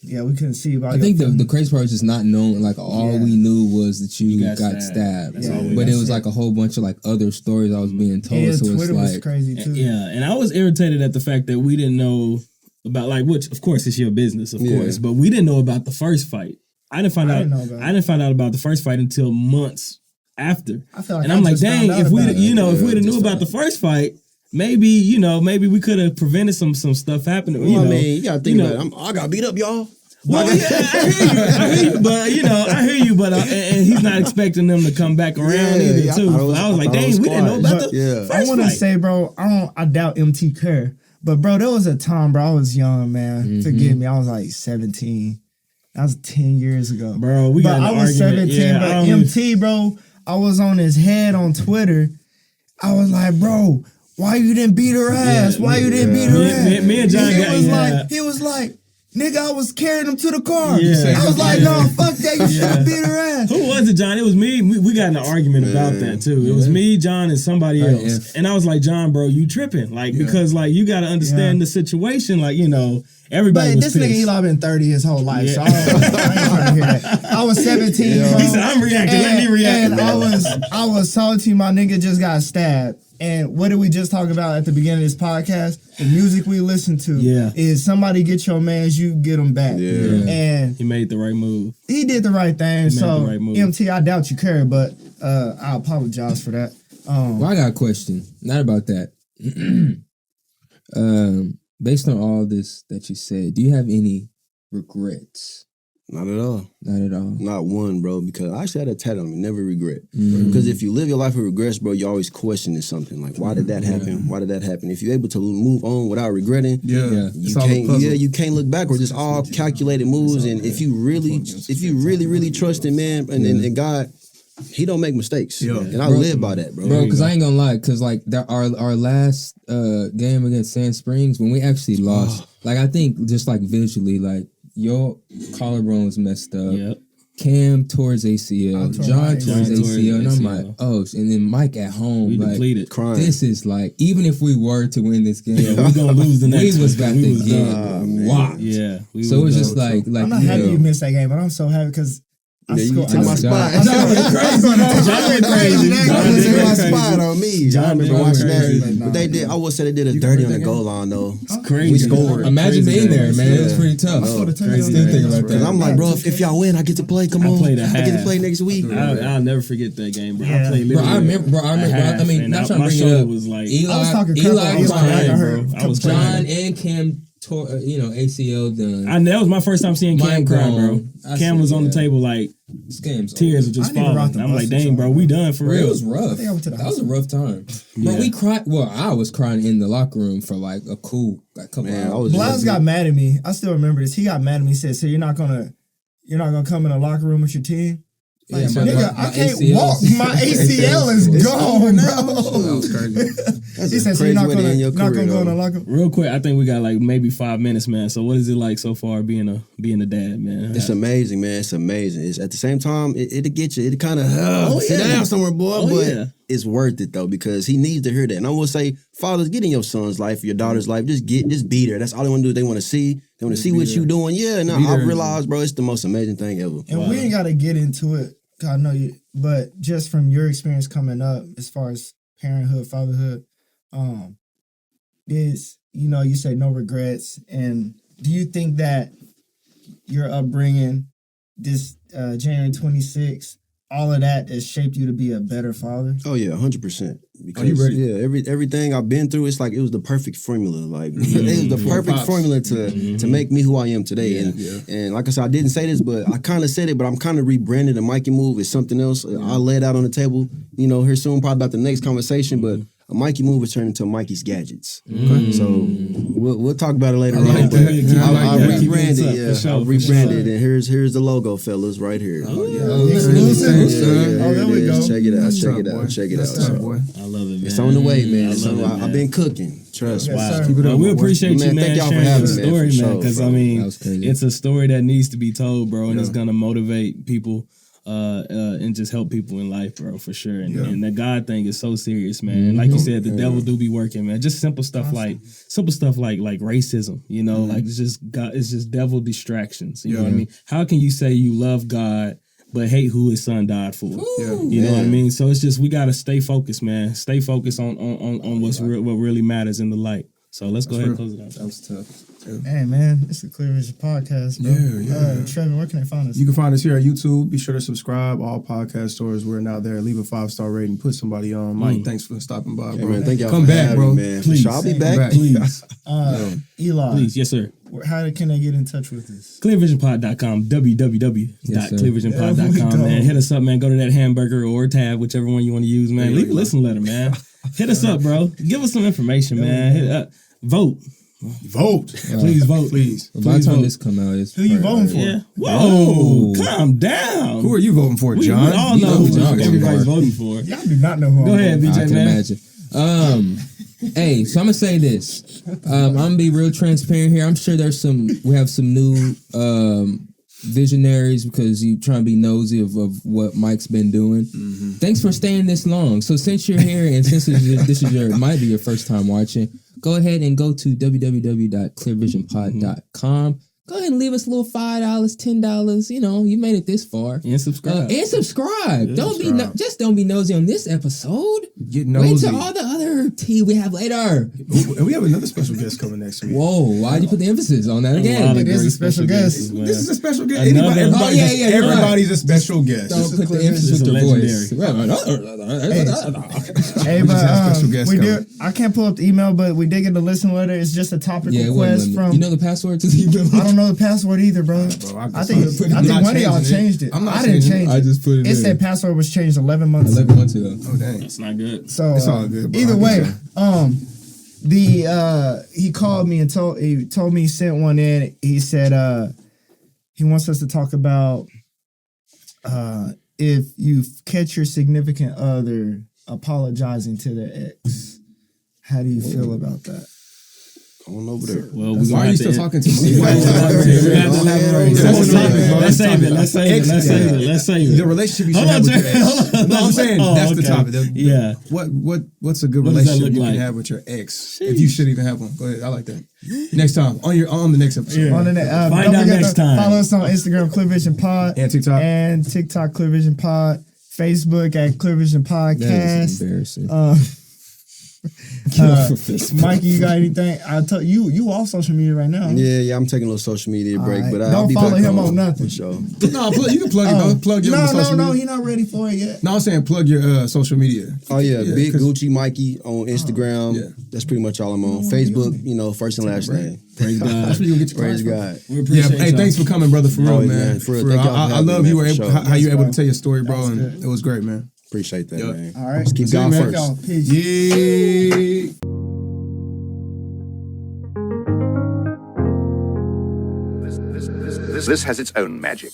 we couldn't see you. I think the crazy part is just not knowing. Like all we knew was that you got stabbed. But it was like a whole bunch of like other stories I was being told. Yeah, so Twitter it's was like crazy too. Yeah, and I was irritated at the fact that we didn't know about which of course it's your business, of course, but we didn't know about the first fight. I didn't find out about the first fight until months after. I feel like and I'm like, dang, if we'd have knew about the first fight, maybe we could have prevented some stuff happening. Well, I mean, you gotta think about it. I got beat up, y'all. Well, I hear you, but and he's not expecting them to come back around either, too. I was like, dang, we didn't know about the first I want to fight. say, bro, I doubt MT Kerr, but bro, there was a time, bro, I was young, man. Forgive me, I was like 17. That was 10 years ago, bro. I was 17, but MT, bro, I was on his head on Twitter. I was like, bro, why you didn't beat her ass? Why you didn't beat her ass? Me and John he was like, nigga, I was carrying him to the car. Yeah. I was like, no, fuck that. You should have beat her ass. Who was it, John? It was me. We got in an argument about that, too. It was me, John, and somebody else. And I was like, John, bro, you tripping. Because, you got to understand the situation. Everybody was this nigga Eli been 30 his whole life, so I ain't trying to hear that. I was 17, bro. He said, I'm reacting. Let me react. And I was salty. My nigga just got stabbed. And what did we just talk about at the beginning of this podcast? The music we listen to is somebody get your mans, you get them back. Yeah. And he made the right move. He did the right thing. So, right move. MT, I doubt you care, but I apologize for that. Well, I got a question. Not about that. Based on all this that you said, do you have any regrets? Not at all. Not at all. Not one, bro, because I actually had a tattoo on me, never regret. Because if you live your life with regrets, bro, you're always questioning something. Like, why did that happen? Why did that happen? If you're able to move on without regretting, you can't look backwards. It's all calculated moves. And if you really trust in man and God, he don't make mistakes. And I live by that, bro. Bro, because I ain't gonna lie, because like our last game against Sand Springs, when we actually lost, like I think just like visually, like your collarbone's messed up. Yep. Cam towards ACL, John towards ACL, and I'm like, oh, and then Mike at home, We like, depleted. Crying. this is like, even if we were to win this game, We're gonna lose the next we was one. about to get whopped. Yeah. So it's just like I'm not happy you missed that game, but I'm so happy because You took my spot. John went crazy. John took my spot on me. I remember watching crazy. that. But they did. I would say they did a dirty on the goal line though. It's crazy. We scored. Imagine being there, man. It was pretty tough. Crazy. Still thinking about Because that. I'm like, bro, if y'all win, I get to play. Come on, played a I get to half. play next week. I'll never forget that game, bro. Yeah. I played Bro, I literally remember. I mean, and not trying to my bring it shoulder up. was like, I was talking Eli I was crying. I heard bro. I was John crying. and Cam tore, ACL done. That was my first time seeing Cam Mine cry, gone. bro. I Cam see, was on the yeah. table like This game's tears were I just didn't even rock falling. the I'm like, bus or dang, bro, something. we done for Bro, it real. was rough. I think I went to the That was a rough time. Bro, Yeah. we cried. Well, I was crying in the locker room for like a cool couple Man, I hours. was Blas got mad at me. I still remember this. He got mad at me. He said, "So you're not gonna come in the locker room with your team?" Yeah, Like, my nigga, I can't ACL walk. My ACL is gone, That bro. was crazy. That's He a said, "So crazy you're not way to end your gonna career, go in the though. locker room?" Real quick, I think we got like maybe 5 minutes, man. So what is it like so far being a dad, man? It's amazing, man. It's amazing. It's at the same time, it'll get you. It kind of sit down somewhere, boy. But it's worth it though because he needs to hear that. And I will say, fathers, get in your son's life, your daughter's life. Just be there. That's all they want to do. They want to see. They want to see what you doing. Yeah. And I realized, bro, it's the most amazing thing ever. And we ain't got to get into it. God know you, but just from your experience coming up, as far as parenthood, fatherhood, is you say no regrets, and do you think that your upbringing, this January 26th, all of that has shaped you to be a better father? Oh yeah, 100%. Because you ready? Yeah, everything I've been through, it's like it was the perfect formula. Like it was the perfect formula to make me who I am today. And like I said, I didn't say this, but I kind of said it, but I'm kind of rebranding A Mikey Move as something else. I'll lay it out on the table, here soon, probably about the next conversation. But A Mikey Move is turning into Mikey's Gadgets. So we'll talk about it later on. like But that. I rebranded, For I rebranded, and here's the logo, fellas, right here. Exclusive. Oh, there we go. Check it out. Nice Check job, it out. boy. Check it Nice out. job, boy. I love it, man. It's on the way, man. I So love it, I've been cooking. Trust me. Yes, sir. Keep it up, We my boy. appreciate you, Man, man, thank y'all for sharing having the me, man, story, for man. sure, Because bro. I mean, That was crazy. it's a story that needs to be told, bro, and it's gonna motivate people. And just help people in life, bro, for sure. And the God thing is so serious, man. And like you said, the devil do be working, man. Just simple stuff like racism, like it's just devil distractions. You know what I mean? How can you say you love God but hate who his son died for? You know what I mean? So it's just we gotta stay focused, man. Stay focused on what's real, what really matters in the light. So let's go ahead and close it out. That was tough. Hey man, it's a Clear Vision podcast, bro. Yeah. Trevor, where can they find us? You can find us here at YouTube. Be sure to subscribe. All podcast stores. We're now there. Leave a 5-star rating. Put somebody on. Mike, thanks for stopping by, Hey, bro. man, thank y'all Come for back, having bro. me, man. Please. For sure, I'll be Come back. back. Please. Eli, Please, yes, sir. how can they get in touch with us? Clearvisionpod.com, www.clearvisionpod.com, man. Hit us up, man. Go to that hamburger or tab, whichever one you want to use, man. Leave a listen letter, man. Hit us up, bro. Give us some information, man. Vote. Vote. Please vote. Please. By the time this come out, it's Who you probably voting for? Yeah. Whoa. Calm down. Who are you voting for, We John? all You know know who who John everybody's voting voting for. Y'all do not know who Go I'm ahead, voting I BJ, can man. imagine. Hey, so I'm gonna say this. I'm gonna be real transparent here. I'm sure we have some new visionaries because you trying to be nosy of what Mike's been doing. Thanks for staying this long. So since you're here and since might be your first time watching, go ahead and go to www.clearvisionpod.com. go ahead and leave us a little $5, $10. You know, you made it this far. And subscribe. Don't be nosy on this episode. Get nosy. Wait till all the other tea we have later. And we have another special guest coming next week. Whoa, why'd you put the emphasis on that again? It is a special guest. This is a special guest. Another- Everybody's a special guest. Don't put the emphasis with your voice. Hey, but special guest we coming. did. I can't pull up the email, but we did get a listen letter. It's just a topic Yeah, it request wasn't from. you know the password to the email? I don't know the password either, bro. I think one of y'all changed it. I didn't change it. I just put it in. It said password was changed 11 months 11 months ago. Oh dang. That's not good. So It's all good, bro. Either I way, get he called me and told me he sent one in. He said he wants us to talk about if you catch your significant other apologizing to their ex. How do you feel about that? On over there. Well, Why are you still talking to me? Let's save it. Let's save it. The relationship you should have with your ex. No, I'm saying that's the topic. Yeah. What's a good What does that relationship look you like? can have with your ex? If you should even have one. Go ahead. I like that. Next time on the next episode. On the Find don't out forget next to time. Follow us on Instagram, Clear Vision Pod, And TikTok. and TikTok, Clear Vision Pod, Facebook at Clear Vision That is Podcast. embarrassing. Mikey, you got anything? I tell you off social media right now. Yeah, I'm taking a little social media break, Alright. but I'll Don't be follow back him on nothing. For sure. No, you can plug it. Though. Plug your social media. He's not ready for it yet. No, I'm saying plug your social media. Oh yeah, Big 'cause- Gucci Mikey on Instagram. Yeah. That's pretty much all I'm on. Facebook, first and last name. Praise God. That's where you gonna get your Praise clients from. God. We Yeah, appreciate hey, y'all. thanks for coming, brother. For real, Always, man. man. For real. Thank y'all for I having love me, you man, were for able, sure. how you able bro. to tell your story, bro, That was and good. it was great, man. Appreciate that, Yup. man. All right. Let's keep That's it, God man. first. Y'all, peace. Yeah. This has its own magic.